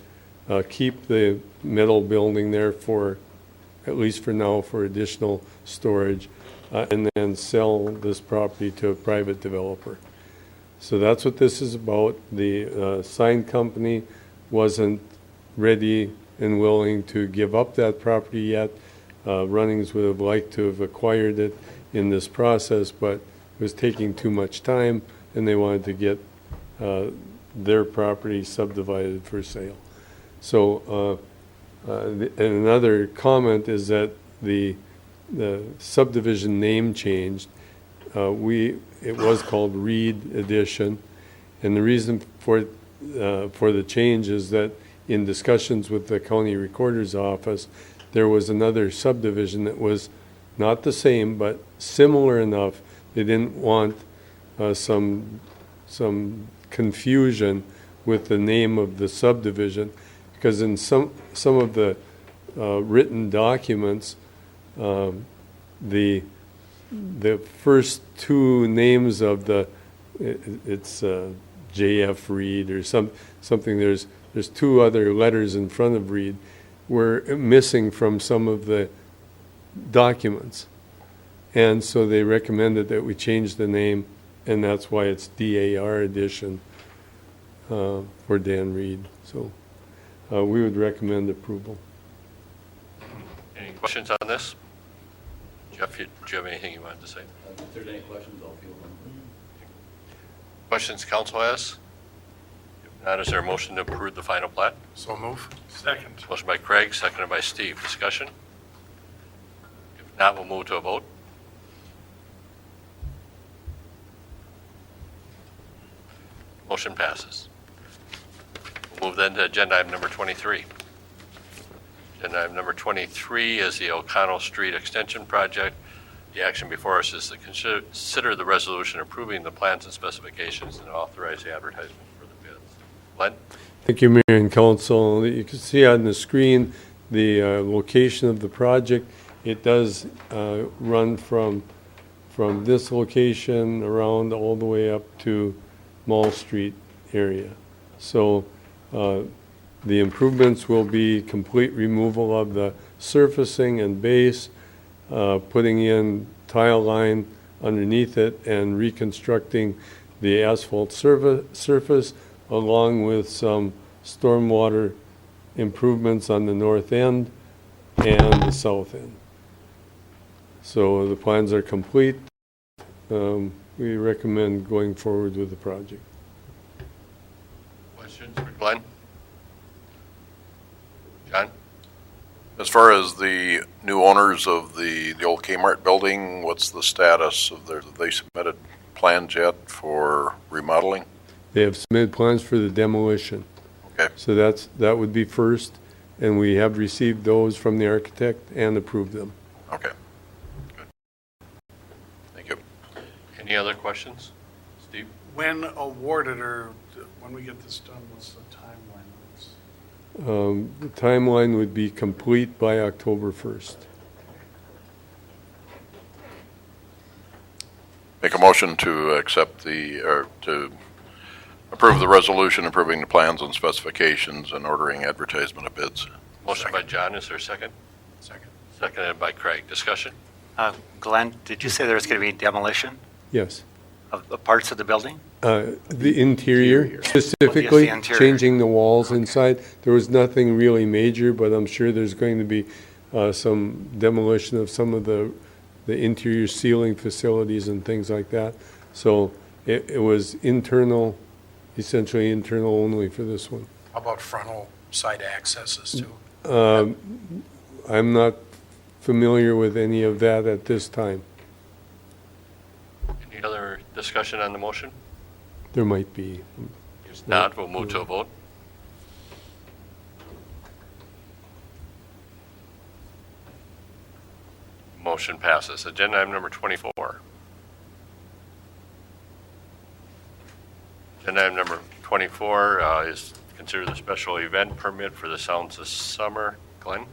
keep the metal building there for, at least for now, for additional storage, and then sell this property to a private developer. So that's what this is about. The sign company wasn't ready and willing to give up that property yet. Runnings would have liked to have acquired it in this process, but it was taking too much time, and they wanted to get their property subdivided for sale. So and another comment is that the subdivision name changed. It was called Reed Edition, and the reason for the change is that in discussions with the county recorder's office, there was another subdivision that was not the same but similar enough. They didn't want some confusion with the name of the subdivision, because in some of the written documents, the first two names of it's J.F. Reed or something. There's two other letters in front of Reed were missing from some of the documents, and so they recommended that we change the name, and that's why it's DAR Edition for Dan Reed. So we would recommend approval. Any questions on this? Jeff, do you have anything you wanted to say? If there's any questions, I'll field them. Questions council has? If not, is there a motion to approve the final plat? So move. Second. Motion by Craig, seconded by Steve. Discussion? If not, we'll move to a vote. Motion passes. We'll move then to agenda item number 23. Agenda item number 23 is the O'Connell Street Extension Project. The action before us is to consider the resolution approving the plans and specifications and authorize the advertisement for the bids. Glenn? Thank you, Mayor and Council. You can see on the screen the location of the project. It does run from this location around all the way up to Mall Street area. So the improvements will be complete removal of the surfacing and base, putting in tile line underneath it, and reconstructing the asphalt surface, along with some stormwater improvements on the north end and the south end. So the plans are complete. We recommend going forward with the project. Questions for Glenn? John? As far as the new owners of the old Kmart building, what's the status of have they submitted plans yet for remodeling? They have submitted plans for the demolition. Okay. So that would be first, and we have received those from the architect and approved them. Okay. Good. Thank you. Any other questions? Steve? When awarded, or when we get this done, what's the timeline? The timeline would be complete by October 1st. Make a motion to accept or to Approve the resolution approving the plans and specifications and ordering advertisement of bids. Motion by John, is there a second? Second. Seconded by Craig. Discussion? Glenn, did you say there's going to be demolition Yes. of the parts of the building? The interior, specifically, interior. changing the walls inside. There was nothing really major, but I'm sure there's going to be some demolition of some of the interior ceiling facilities and things like that. So it was internal, essentially internal only for this one. How about frontal side accesses too? I'm not familiar with any of that at this time. Any other discussion on the motion? There might be. If not, we'll move to a vote. Motion passes. Agenda item number 24. Agenda item number 24 is considered the special event permit for the Sounds of Summer. Glenn?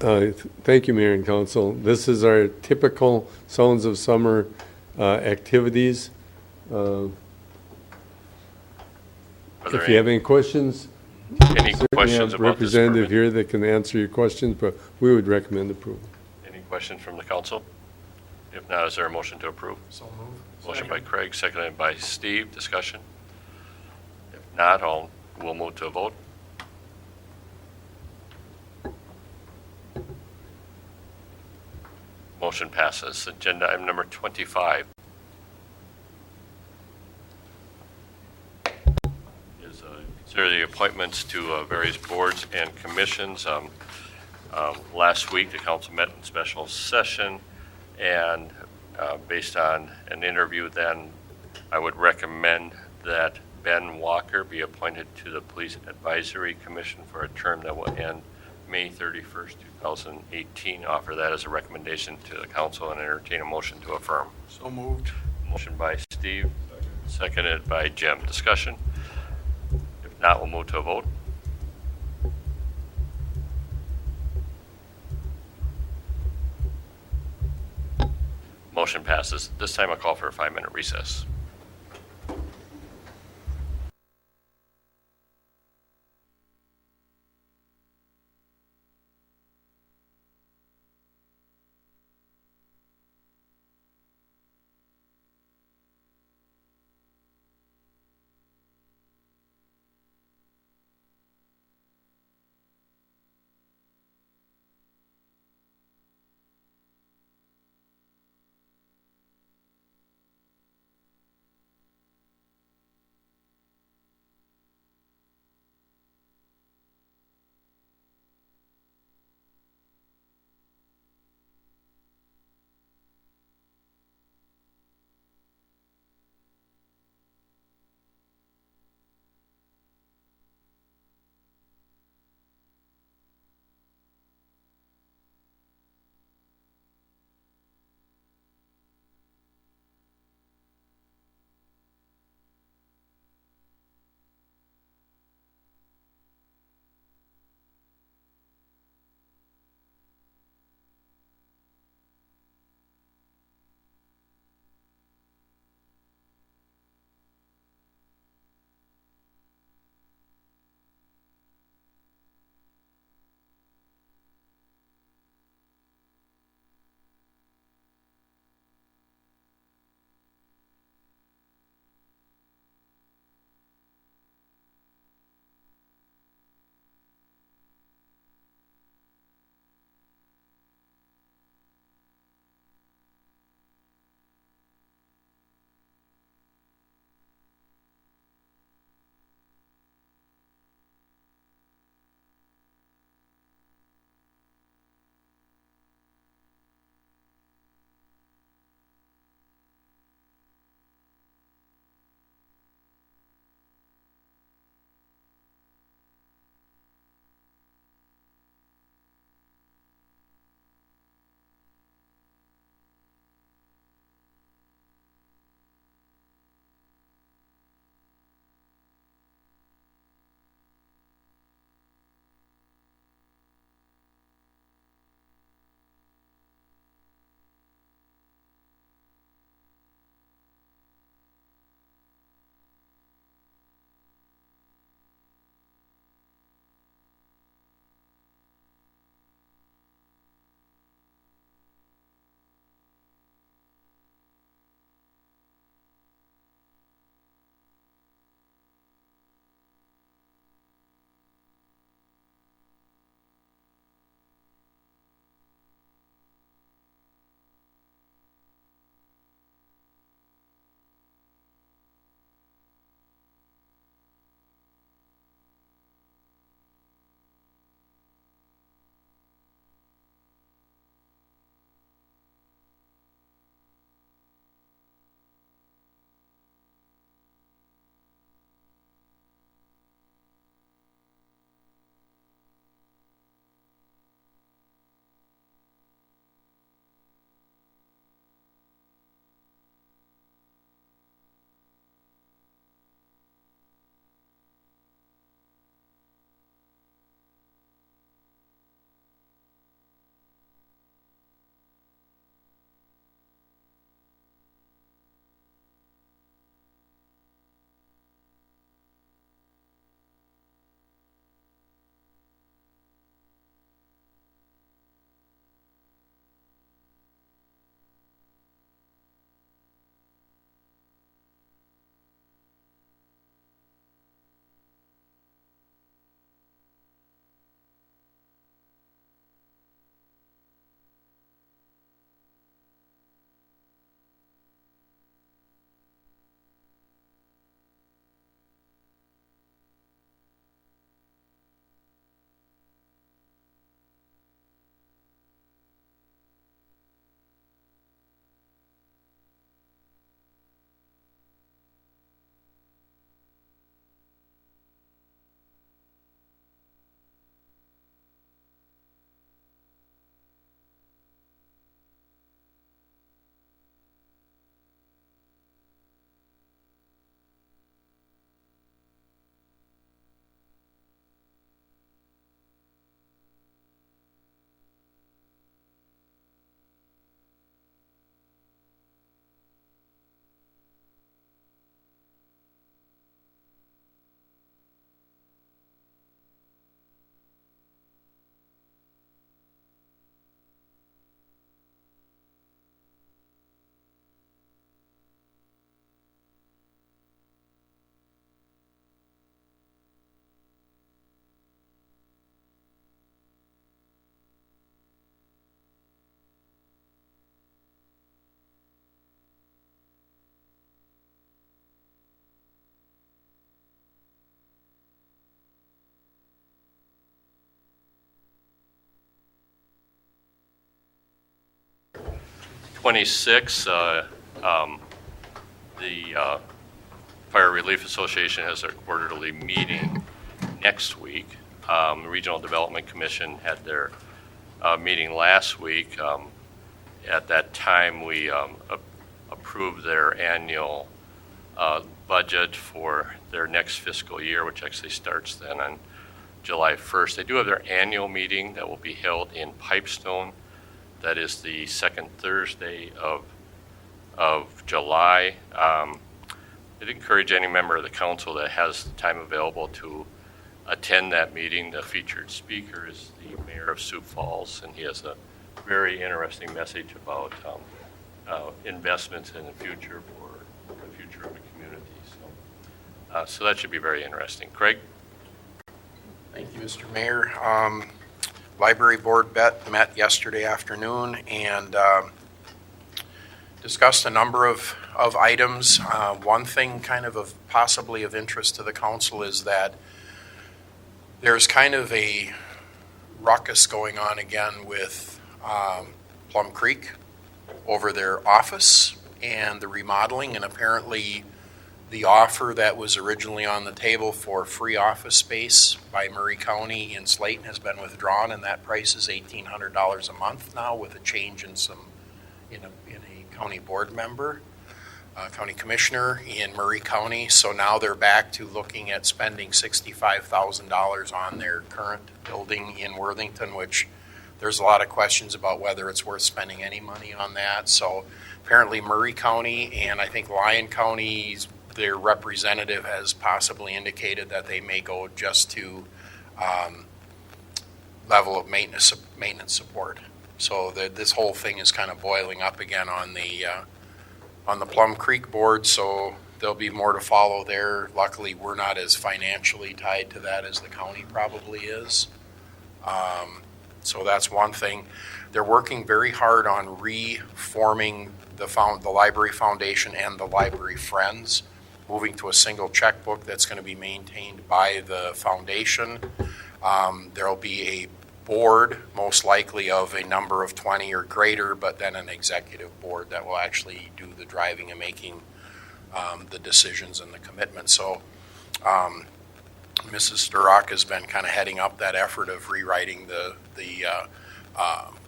Thank you, Mayor and Council. This is our typical Sounds of Summer activities. If you have any questions, Any certainly questions have a about this representative permit? here that can answer your questions, but we would recommend approval. Any questions from the council? If not, is there a motion to approve? So move. Motion by Craig, seconded by Steve. Discussion? If not, we'll move to a vote. Motion passes. Agenda item number 25 is consider the appointments to various boards and commissions. Last week, the council met in special session, and based on an interview then, I would recommend that Ben Walker be appointed to the Police Advisory Commission for a term that will end May 31st, 2018. Offer that as a recommendation to the council and entertain a motion to affirm. So moved. Motion by Steve, seconded by Jim. Discussion? If not, we'll move to a vote. Motion passes. This time I'll call for a 5-minute recess. 26th, the Fire Relief Association has their quarterly meeting next week. The Regional Development Commission had their meeting last week. At that time, we approved their annual budget for their next fiscal year, which actually starts then on July 1st. They do have their annual meeting that will be held in Pipestone. That is the second Thursday of July. I'd encourage any member of the council that has time available to attend that meeting. The featured speaker is the mayor of Sioux Falls, and he has a very interesting message about investments in the future for the future of the community. So that should be very interesting. Craig? Thank you, Mr. Mayor. Library Board met yesterday afternoon and discussed a number of items. One thing kind of possibly of interest to the council is that there's kind of a ruckus going on again with Plum Creek over their office and the remodeling, and apparently the offer that was originally on the table for free office space by Murray County in Slayton has been withdrawn, and that price is $1,800 a month now with a change in a county board member, county commissioner in Murray County. So now they're back to looking at spending $65,000 on their current building in Worthington, which there's a lot of questions about whether it's worth spending any money on that. So apparently Murray County and I think Lyon County's their representative has possibly indicated that they may go just to level of maintenance support. So this whole thing is kind of boiling up again on the Plum Creek board. So there'll be more to follow there. Luckily, we're not as financially tied to that as the county probably is. So that's one thing. They're working very hard on reforming the Library Foundation and the Library Friends, moving to a single checkbook that's going to be maintained by the foundation. There'll be a board, most likely of a number of 20 or greater, but then an executive board that will actually do the driving and making the decisions and the commitments. So Mrs. Sturrock has been kind of heading up that effort of rewriting the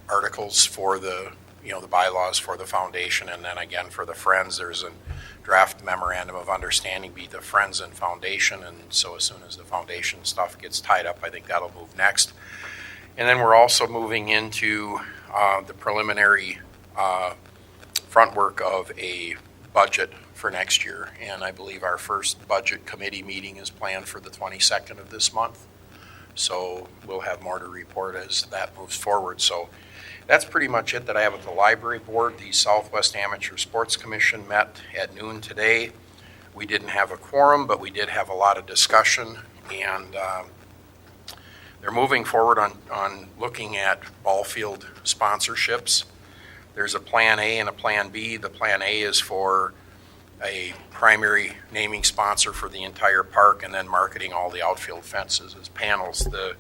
articles for the bylaws for the foundation, and then again for the Friends, there's a draft memorandum of understanding be the Friends and Foundation, and so as soon as the foundation stuff gets tied up, I think that'll move next. And then we're also moving into the preliminary front work of a budget for next year, and I believe our first budget committee meeting is planned for the 22nd of this month. So we'll have more to report as that moves forward. So that's pretty much it that I have with the library board. The Southwest Amateur Sports Commission met at noon today. We didn't have a quorum, but we did have a lot of discussion, and they're moving forward on looking at ball field sponsorships. There's a plan A and a plan B. The plan A is for a primary naming sponsor for the entire park and then marketing all the outfield fences as panels. The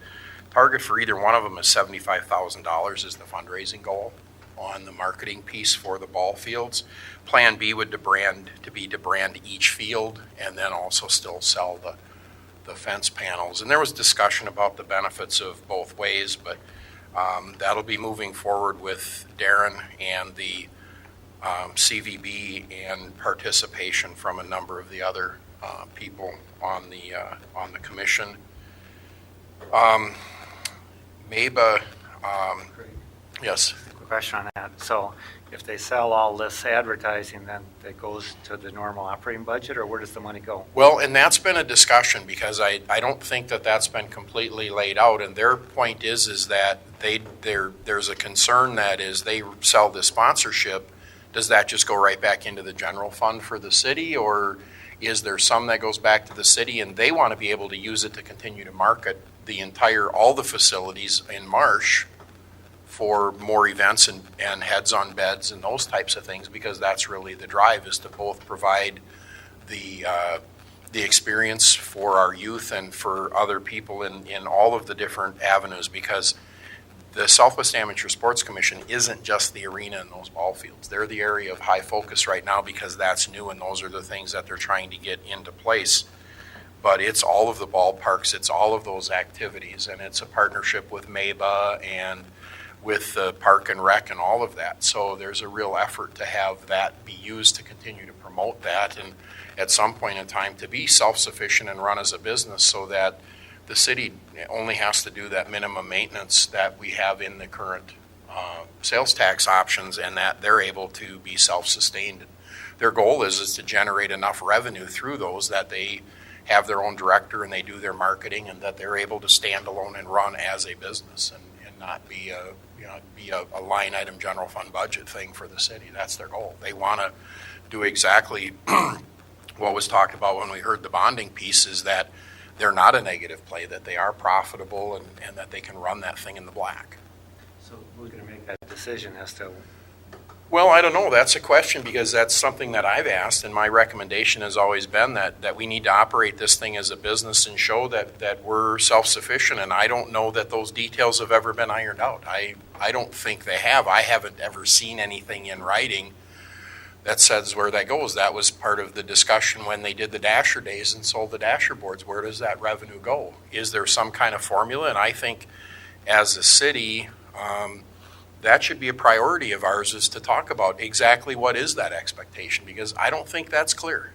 target for either one of them is $75,000 is the fundraising goal on the marketing piece for the ball fields. Plan B would be to brand each field and then also still sell the fence panels. And there was discussion about the benefits of both ways, but that'll be moving forward with Darren and the CVB and participation from a number of the other people on the commission. Maba, yes. Quick question on that. So if they sell all this advertising, then it goes to the normal operating budget, or where does the money go? Well, and that's been a discussion because I don't think that's been completely laid out. And their point is that there's a concern that as they sell the sponsorship, does that just go right back into the general fund for the city, or is there some that goes back to the city and they want to be able to use it to continue to market all the facilities in Marsh for more events and heads on beds and those types of things, because that's really the drive, is to both provide the experience for our youth and for other people in all of the different avenues, because the Southwest Amateur Sports Commission isn't just the arena and those ball fields. They're the area of high focus right now because that's new and those are the things that they're trying to get into place. But it's all of the ballparks, it's all of those activities, and it's a partnership with MABA and with the Park and Rec and all of that. So there's a real effort to have that be used to continue to promote that and at some point in time to be self-sufficient and run as a business so that the city only has to do that minimum maintenance that we have in the current sales tax options and that they're able to be self-sustained. Their goal is to generate enough revenue through those that they have their own director and they do their marketing and that they're able to stand alone and run as a business and not be a line item general fund budget thing for the city. That's their goal. They want to do exactly what was talked about when we heard the bonding piece is that they're not a negative play, that they are profitable and that they can run that thing in the black. So who's going to make that decision as to? Well, I don't know. That's a question because that's something that I've asked, and my recommendation has always been that we need to operate this thing as a business and show that we're self-sufficient, and I don't know that those details have ever been ironed out. I don't think they have. I haven't ever seen anything in writing that says where that goes. That was part of the discussion when they did the Dasher Days and sold the Dasher boards. Where does that revenue go? Is there some kind of formula? And I think as a city, that should be a priority of ours is to talk about exactly what is that expectation because I don't think that's clear.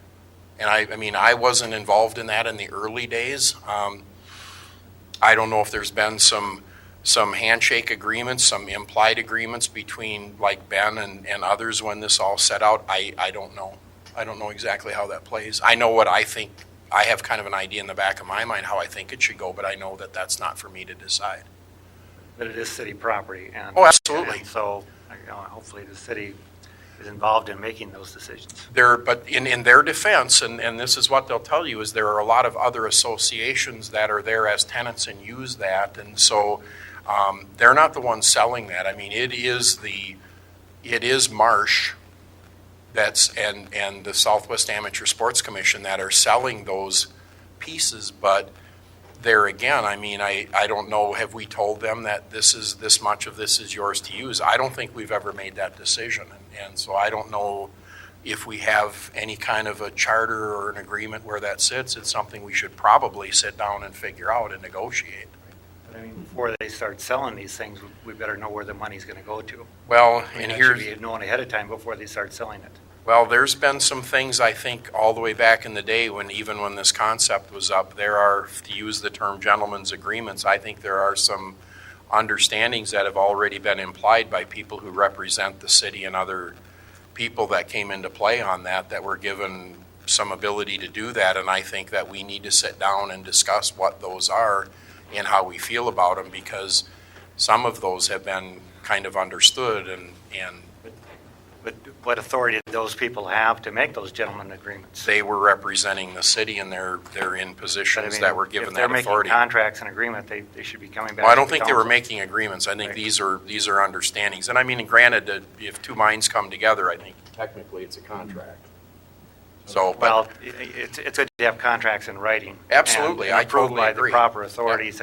And I mean, I wasn't involved in that in the early days. I don't know if there's been some handshake agreements, some implied agreements between like Ben and others when this all set out. I don't know. I don't know exactly how that plays. I know what I think. I have kind of an idea in the back of my mind how I think it should go, but I know that that's not for me to decide. But it is city property. And, oh, absolutely. And so hopefully the city is involved in making those decisions. But in their defense, and this is what they'll tell you, is there are a lot of other associations that are there as tenants and use that. And so they're not the ones selling that. I mean, it is Marsh and the Southwest Amateur Sports Commission that are selling those pieces, but there again, I mean, I don't know, have we told them that this much of this is yours to use? I don't think we've ever made that decision. And so I don't know if we have any kind of a charter or an agreement where that sits. It's something we should probably sit down and figure out and negotiate. But I mean, before they start selling these things, we better know where the money's going to go to. Well, and here's should be known ahead of time before they start selling it. Well, there's been some things, I think, all the way back in the day when this concept was up, there are, to use the term gentlemen's agreements, I think there are some understandings that have already been implied by people who represent the city and other people that came into play on that were given some ability to do that. And I think that we need to sit down and discuss what those are and how we feel about them because some of those have been kind of understood and But what authority did those people have to make those gentlemen agreements? They were representing the city, and they're in positions that were given that authority. If they're making contracts and agreement, they should be coming back. Well, I don't think they were making agreements. I think these are understandings. And I mean, granted, if two minds come together, I think technically it's a contract. So, but well, it's good to have contracts in writing. Absolutely, and I approved totally by agree. the proper authorities,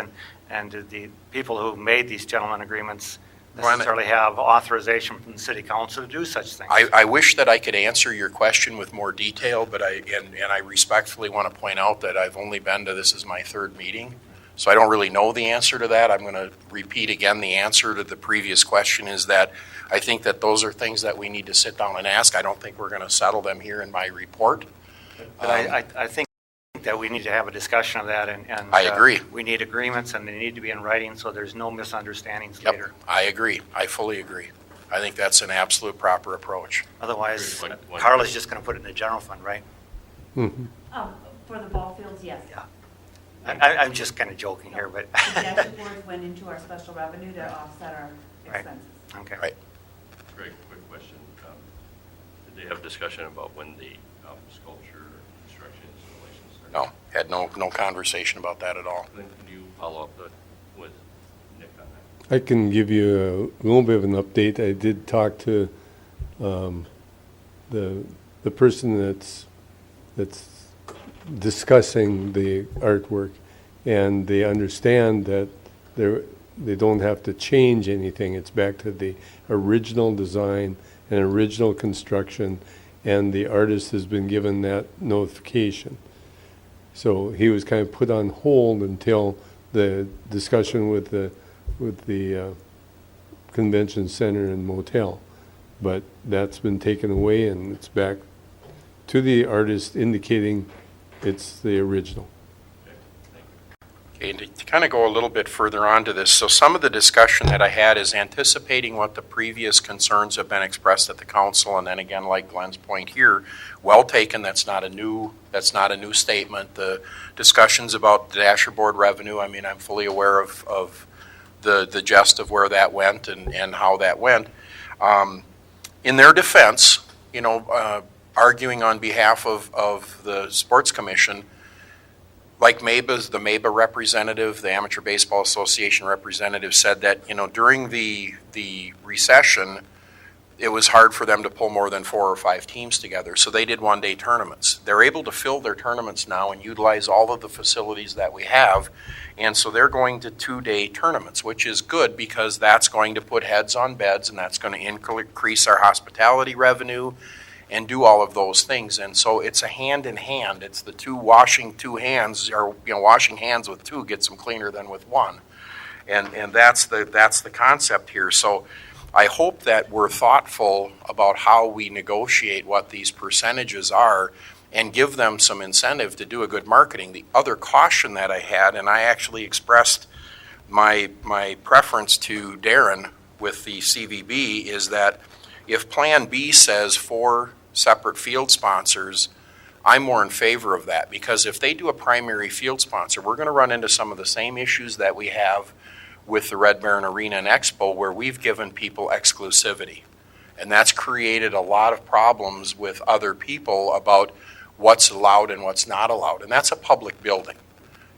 and the people who made these gentlemen agreements necessarily have authorization from the city council to do such things. I wish that I could answer your question with more detail, but I respectfully want to point out that I've only been to, this is my third meeting, so I don't really know the answer to that. I'm going to repeat again the answer to the previous question is that I think that those are things that we need to sit down and ask. I don't think we're going to settle them here in my report. But I think that we need to have a discussion of that, and I agree. We need agreements, and they need to be in writing, so there's no misunderstandings later. I agree. I fully agree. I think that's an absolute proper approach. Otherwise, Carla's just going to put it in the general fund, right? Mm-hmm. For the ball fields, yes. Yeah. I'm just kind of joking here, but. The dashboards went into our special revenue to offset our expenses. Right. Okay. Right. Greg, quick question. Did they have discussion about when the sculpture construction installations start? No, had no conversation about that at all. Then can you follow up with Nick on that? I can give you a little bit of an update. I did talk to the person that's discussing the artwork, and they understand that they don't have to change anything. It's back to the original design and original construction, and the artist has been given that notification. So he was kind of put on hold until the discussion with the convention center and motel. But that's been taken away, and it's back to the artist indicating it's the original. Okay, and to kind of go a little bit further on to this, so some of the discussion that I had is anticipating what the previous concerns have been expressed at the council, and then again, like Glenn's point here, well taken. That's not a new statement. The discussions about the Dasher board revenue, I mean, I'm fully aware of the gist of where that went and how that went. In their defense, arguing on behalf of the sports commission, like MABA's, the MABA representative, the Amateur Baseball Association representative, said that, during the recession, it was hard for them to pull more than 4 or 5 teams together. So they did one-day tournaments. They're able to fill their tournaments now and utilize all of the facilities that we have. And so they're going to 2-day tournaments, which is good because that's going to put heads on beds, and that's going to increase our hospitality revenue and do all of those things. And so it's a hand in hand. It's the washing hands, or washing hands with 2 gets them cleaner than with 1. And that's the concept here. So I hope that we're thoughtful about how we negotiate what these percentages are and give them some incentive to do a good marketing. The other caution that I had, and I actually expressed my preference to Darren with the CVB, is that if Plan B says 4 separate field sponsors, I'm more in favor of that, because if they do a primary field sponsor, we're going to run into some of the same issues that we have with the Red Baron Arena and Expo, where we've given people exclusivity. And that's created a lot of problems with other people about what's allowed and what's not allowed. And that's a public building.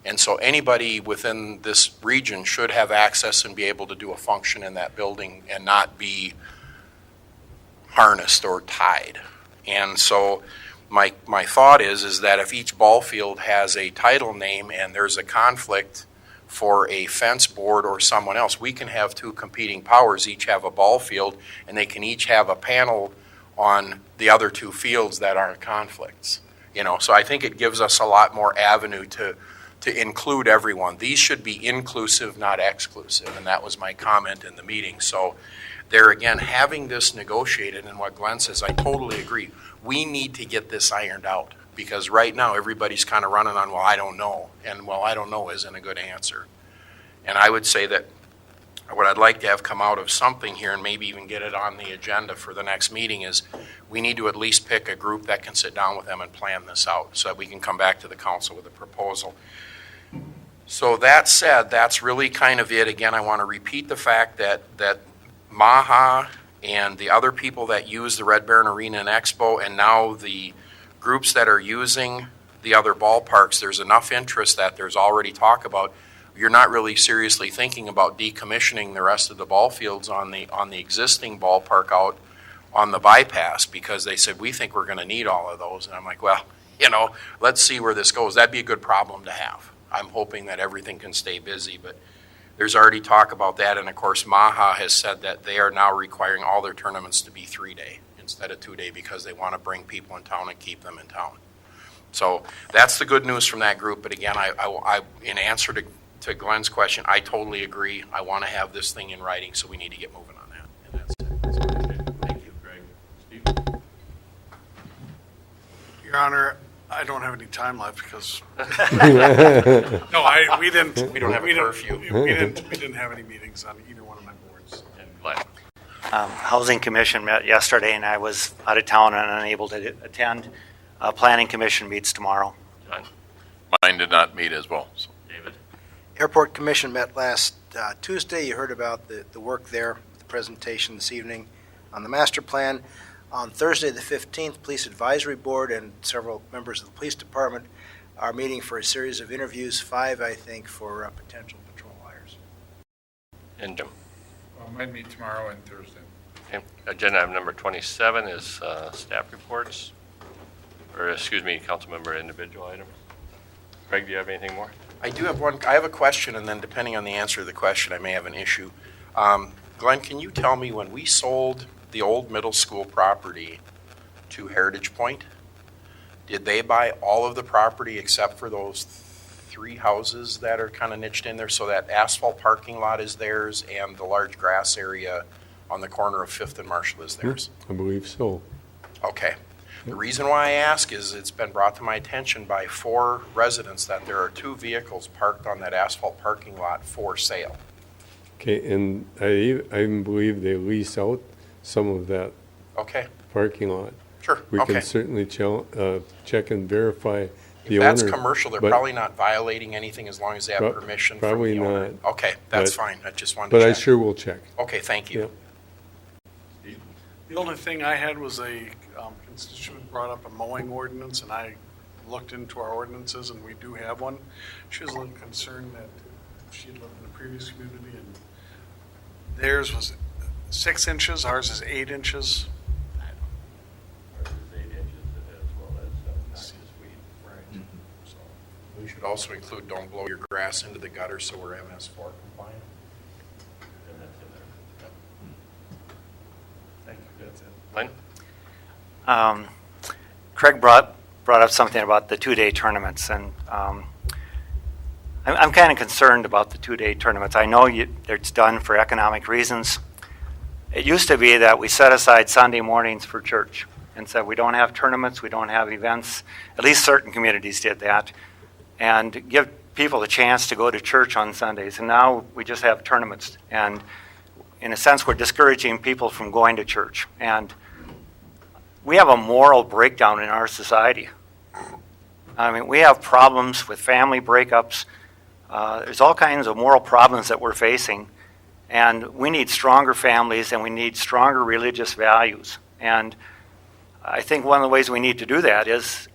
And so anybody within this region should have access and be able to do a function in that building and not be harnessed or tied. And so my thought is that if each ball field has a title name and there's a conflict for a fence board or someone else, we can have 2 competing powers each have a ball field, and they can each have a panel on the other 2 fields that aren't conflicts. So I think it gives us a lot more avenue to include everyone. These should be inclusive, not exclusive, and that was my comment in the meeting. So there again, having this negotiated, and what Glenn says, I totally agree. We need to get this ironed out, because right now everybody's kind of running on, well, I don't know. And well, I don't know isn't a good answer. And I would say that what I'd like to have come out of something here, and maybe even get it on the agenda for the next meeting, is we need to at least pick a group that can sit down with them and plan this out so that we can come back to the council with a proposal. So that said, that's really kind of it. Again, I want to repeat the fact that Maha and the other people that use the Red Baron Arena and Expo, and now the groups that are using the other ballparks, there's enough interest that there's already talk about. You're not really seriously thinking about decommissioning the rest of the ball fields on the existing ballpark out on the bypass, because they said, we think we're going to need all of those. And I'm like, well, let's see where this goes. That'd be a good problem to have. I'm hoping that everything can stay busy, but there's already talk about that. And of course, Maha has said that they are now requiring all their tournaments to be 3-day instead of 2-day, because they want to bring people in town and keep them in town. So that's the good news from that group. But again, I in answer to Glenn's question, I totally agree. I want to have this thing in writing, so we need to get moving on that. And that's it. Thank you, Greg. Steve? Your Honor, I don't have any time left because we didn't. We don't have a curfew. We didn't have any meetings on either one of my boards. And Glenn? Housing Commission met yesterday, and I was out of town and unable to attend. Planning Commission meets tomorrow. John? Mine did not meet as well. So. David? Airport Commission met last Tuesday. You heard about the work there, the presentation this evening on the master plan. On Thursday the 15th, Police Advisory Board and several members of the Police Department are meeting for a series of interviews, 5, I think, for potential patrol hires. And Jim? Might meet tomorrow and Thursday. Okay. Agenda item number 27 is staff reports, or excuse me, council member individual items. Greg, do you have anything more? I do have one, I have a question, and then depending on the answer to the question, I may have an issue. Glenn, can you tell me, when we sold the old middle school property to Heritage Point, did they buy all of the property except for those 3 houses that are kind of niched in there? So that asphalt parking lot is theirs and the large grass area on the corner of 5th and Marshall is theirs? I believe so. Okay. The reason why I ask is it's been brought to my attention by 4 residents that there are 2 vehicles parked on that asphalt parking lot for sale. Okay, and I believe they lease out some of that Okay, parking lot. sure, We okay. can certainly check and verify the If owner. that's commercial, they're but- probably not violating anything as long as they have Pro- permission from probably the owner. not, Okay, that's but- fine. I just wanted to But I check. sure will check. Okay, thank you. Yep. The only thing I had was a constituent brought up a mowing ordinance, and I looked into our ordinances, and we do have one. She was a little concerned that she had lived in a previous community, and theirs was 6 inches, ours is 8 inches. So we should also include don't blow your grass into the gutter so we're MS4 compliant. Thank you, that's it. Glenn? Craig brought up something about the 2-day tournaments, and I'm kind of concerned about the 2-day tournaments. I know it's done for economic reasons. It used to be that we set aside Sunday mornings for church and said we don't have tournaments, we don't have events. At least certain communities did that, and give people a chance to go to church on Sundays. And now we just have tournaments, and in a sense we're discouraging people from going to church. And we have a moral breakdown in our society. I mean, we have problems with family breakups. There's all kinds of moral problems that we're facing, and we need stronger families and we need stronger religious values. And I think one of the ways we need to do that is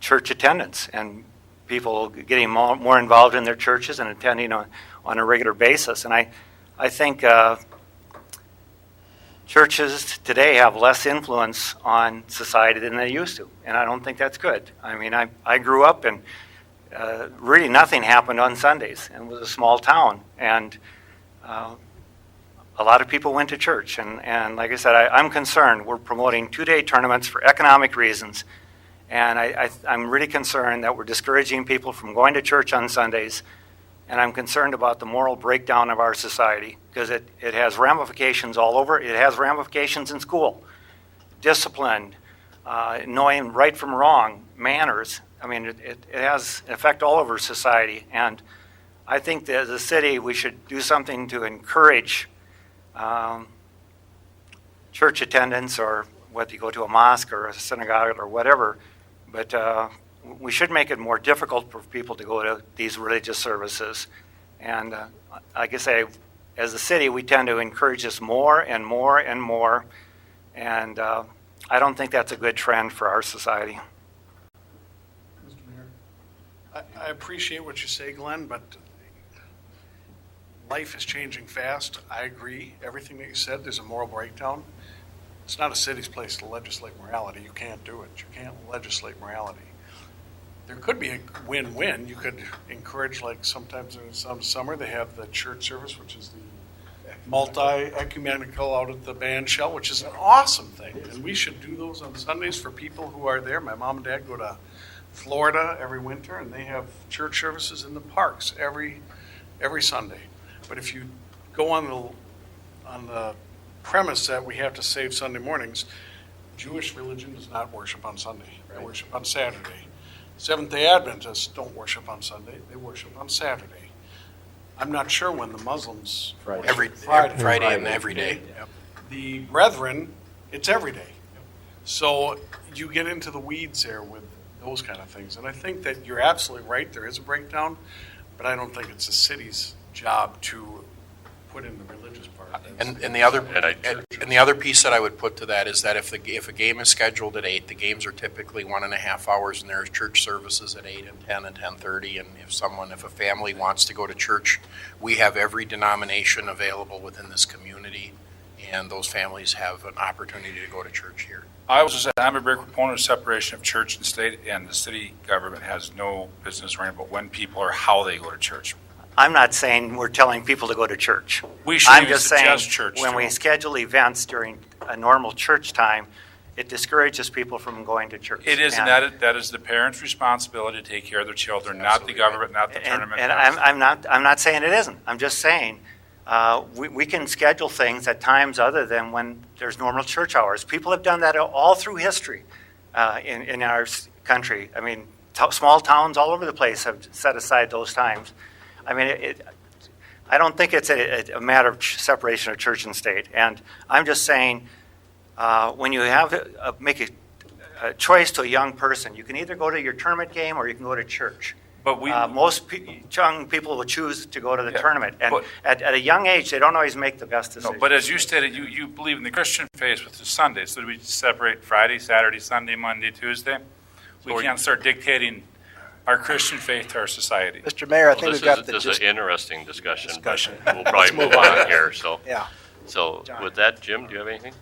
church attendance and people getting more involved in their churches and attending on a regular basis. And I think churches today have less influence on society than they used to, and I don't think that's good. I mean, I grew up and really nothing happened on Sundays, and it was a small town, and a lot of people went to church. And like I said, I'm concerned. We're promoting 2-day tournaments for economic reasons, and I'm really concerned that we're discouraging people from going to church on Sundays. And I'm concerned about the moral breakdown of our society, because it has ramifications all over. It has ramifications in school, discipline, knowing right from wrong, manners. I mean, it has an effect all over society. And I think that as a city, we should do something to encourage church attendance, or whether you go to a mosque or a synagogue or whatever. But we should make it more difficult for people to go to these religious services. And like I say, as a city, we tend to encourage this more and more and more. And I don't think that's a good trend for our society. Mr. Mayor, I appreciate what you say, Glenn, but life is changing fast. I agree. Everything that you said, there's a moral breakdown. It's not a city's place to legislate morality. You can't do it. You can't legislate morality. There could be a win-win. You could encourage, like sometimes in some summer, they have the church service, which is the multi-ecumenical out at the band shell, which is an awesome thing. And we should do those on Sundays for people who are there. My mom and dad go to Florida every winter, and they have church services in the parks every Sunday. But if you go on the premise that we have to save Sunday mornings, Jewish religion does not worship on Sunday. They worship on Saturday. Seventh-day Adventists don't worship on Sunday. They worship on Saturday. I'm not sure when the Muslims worship. Friday and every day. Yep. The Brethren, it's every day. So you get into the weeds there with those kind of things. And I think that you're absolutely right. There is a breakdown, but I don't think it's the city's job to put in the religious part. And the other piece that I would put to that is that if a game is scheduled at 8, the games are typically 1.5 hours, and there's church services at 8 and 10 and 10:30. And if a family wants to go to church, we have every denomination available within this community, and those families have an opportunity to go to church here. I was just saying, I'm a big proponent of separation of church and state, and the city government has no business worrying about when people or how they go to church. I'm not saying we're telling people to go to church. We should I'm even just saying, suggest church when to we them. schedule events during a normal church time, it discourages people from going to church. It is, and that is the parents' responsibility to take care of their children, not the government, not the tournament. And I'm not saying it isn't. I'm just saying, we can schedule things at times other than when there's normal church hours. People have done that all through history in our country. I mean, small towns all over the place have set aside those times. I mean, I don't think it's a matter of separation of church and state. And I'm just saying, when you have make a choice to a young person, you can either go to your tournament game or you can go to church. But most young people will choose to go to the tournament. And but- at a young age, they don't always make the best decision. No, but as you stated, you believe in the Christian faith with the Sunday. So do we separate Friday, Saturday, Sunday, Monday, Tuesday? We can't start dictating our Christian faith to our society. Mr. Mayor, I think This we've got is, the this gist. is an interesting discussion. but Discussion. We'll probably move on here, so. Yeah. So with that, Jim, do you have anything?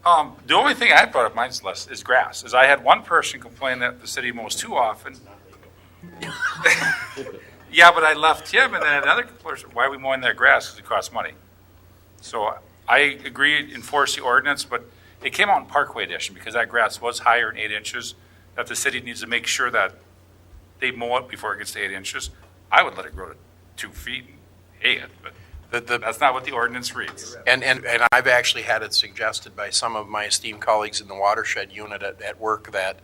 The only thing I brought up, mine's less, is grass. Is I had one person complain that the city mows too often. Yeah, but I left him, and then another person, why are we mowing that grass? Because it costs money. So I agree, enforce the ordinance, but it came out in Parkway Edition because that grass was higher than 8 inches, that the city needs to make sure that they mow it before it gets to 8 inches. I would let it grow to 2 feet and hay it, but that's not what the ordinance reads. And I've actually had it suggested by some of my esteemed colleagues in the watershed unit at work that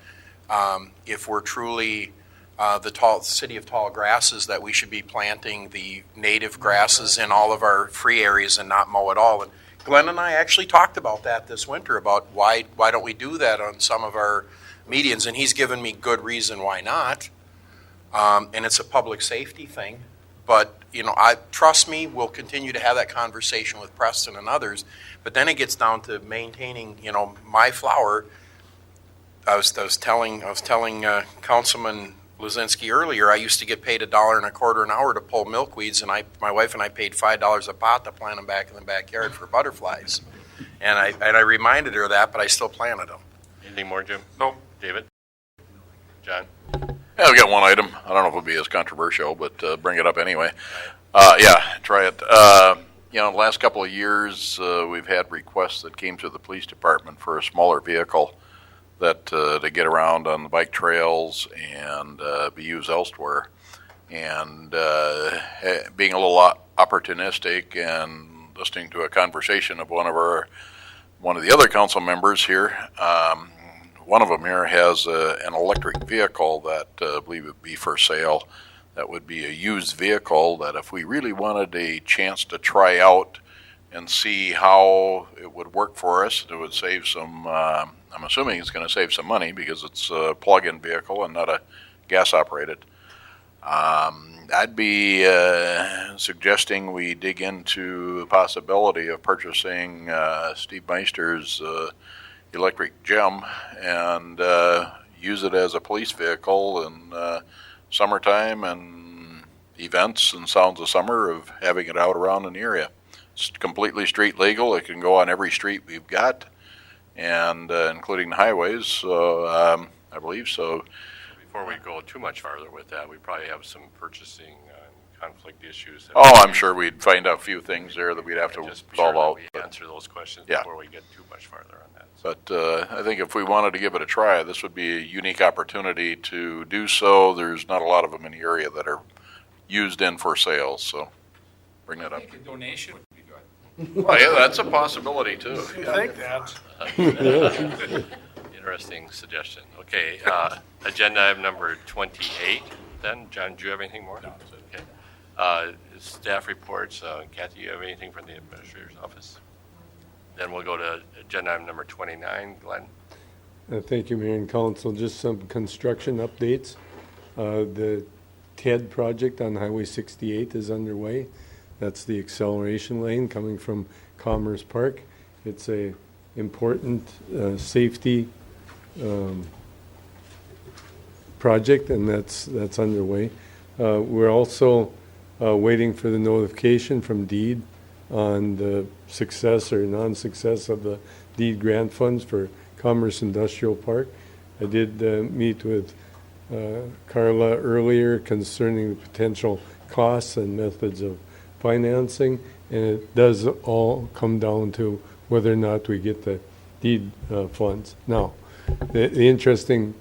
if we're truly the city of tall grasses, that we should be planting the native grasses in all of our free areas and not mow at all. And Glenn and I actually talked about that this winter, about why don't we do that on some of our medians, and he's given me good reason why not. And it's a public safety thing. But, trust me, we'll continue to have that conversation with Preston and others. But then it gets down to maintaining, my flower. I was telling Councilman Luzinski earlier, I used to get paid $1.25 an hour to pull milkweeds, and my wife and I paid $5 a pot to plant them back in the backyard for butterflies. And I reminded her of that, but I still planted them. Anything more, Jim? Nope. David? John? Yeah, I've got one item. I don't know if it'll be as controversial, but bring it up anyway. Try it. The last couple of years, we've had requests that came to the police department for a smaller vehicle that to get around on the bike trails and be used elsewhere. And being a little opportunistic and listening to a conversation of one of the other council members here, one of them here has an electric vehicle that I believe would be for sale. That would be a used vehicle that if we really wanted a chance to try out and see how it would work for us, it would save some, I'm assuming it's going to save some money because it's a plug-in vehicle and not a gas-operated. I'd be suggesting we dig into the possibility of purchasing Steve Meister's electric gem and use it as a police vehicle in summertime and events and sounds of summer of having it out around in the area. It's completely street legal. It can go on every street we've got, and including the highways, I believe so. Before we go too much farther with that, we probably have some purchasing conflict issues. I'm sure we'd find out a few things there that we'd have to Just be solve sure that out. we answer those questions Yeah. before we get too much farther on that. But I think if we wanted to give it a try, this would be a unique opportunity to do so. There's not a lot of them in the area that are used in for sale, so bring that I up. think a donation would be good. Well, yeah, that's a possibility too. You think that? Interesting suggestion. Okay, agenda item number 28 then. John, do you have anything more? No. Okay. Staff reports. Kathy, you have anything from the administrator's office? Then we'll go to agenda item number 29. Glenn? Thank you, Mayor and Council. Just some construction updates. The TED project on Highway 68 is underway. That's the acceleration lane coming from Commerce Park. It's a important safety project, and that's underway. We're also waiting for the notification from DEED on the success or non-success of the deed grant funds for Commerce Industrial Park. I did meet with Carla earlier concerning the potential costs and methods of financing, and it does all come down to whether or not we get the deed funds. Now, the interesting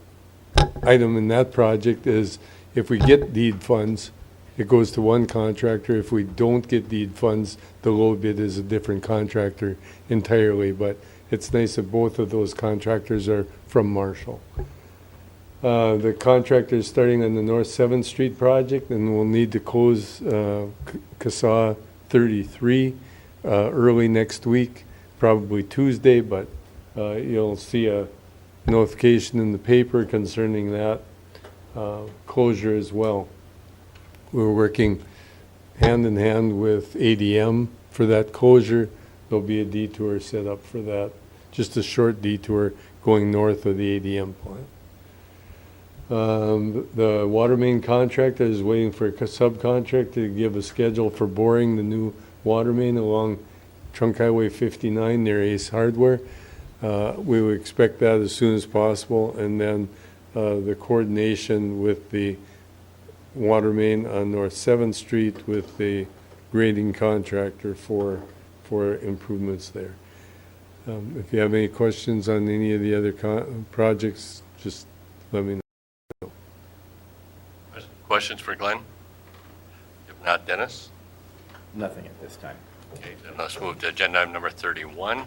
item in that project is if we get deed funds, it goes to one contractor. If we don't get deed funds, the low bid is a different contractor entirely, but it's nice that both of those contractors are from Marshall. The contractor is starting on the North 7th Street project, and we'll need to close CASA 33 early next week, probably Tuesday, but you'll see a notification in the paper concerning that closure as well. We're working hand in hand with ADM for that closure. There'll be a detour set up for that, just a short detour going north of the ADM plant. The water main contractor is waiting for a subcontractor to give a schedule for boring the new water main along Trunk Highway 59 near Ace Hardware. We would expect that as soon as possible, and then the coordination with the water main on North 7th Street with the grading contractor for improvements there. If you have any questions on any of the other projects, just let me know. Questions for Glenn? If not, Dennis? Nothing at this time. Okay, then let's move to agenda item number 31.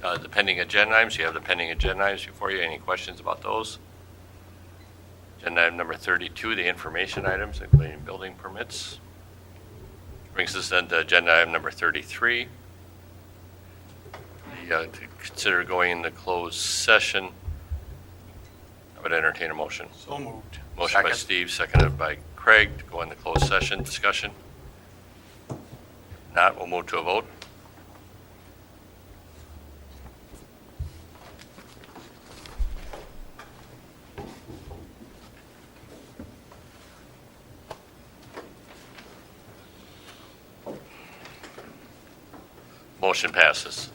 The pending agenda items, you have the pending agenda items before you. Any questions about those? Agenda item number 32, the information items, including building permits. Brings us then to agenda item number 33. To consider going into closed session. I would entertain a motion. So moved. Motion by Steve, seconded by Craig to go into closed session. Discussion? If not, we'll move to a vote. Motion passes.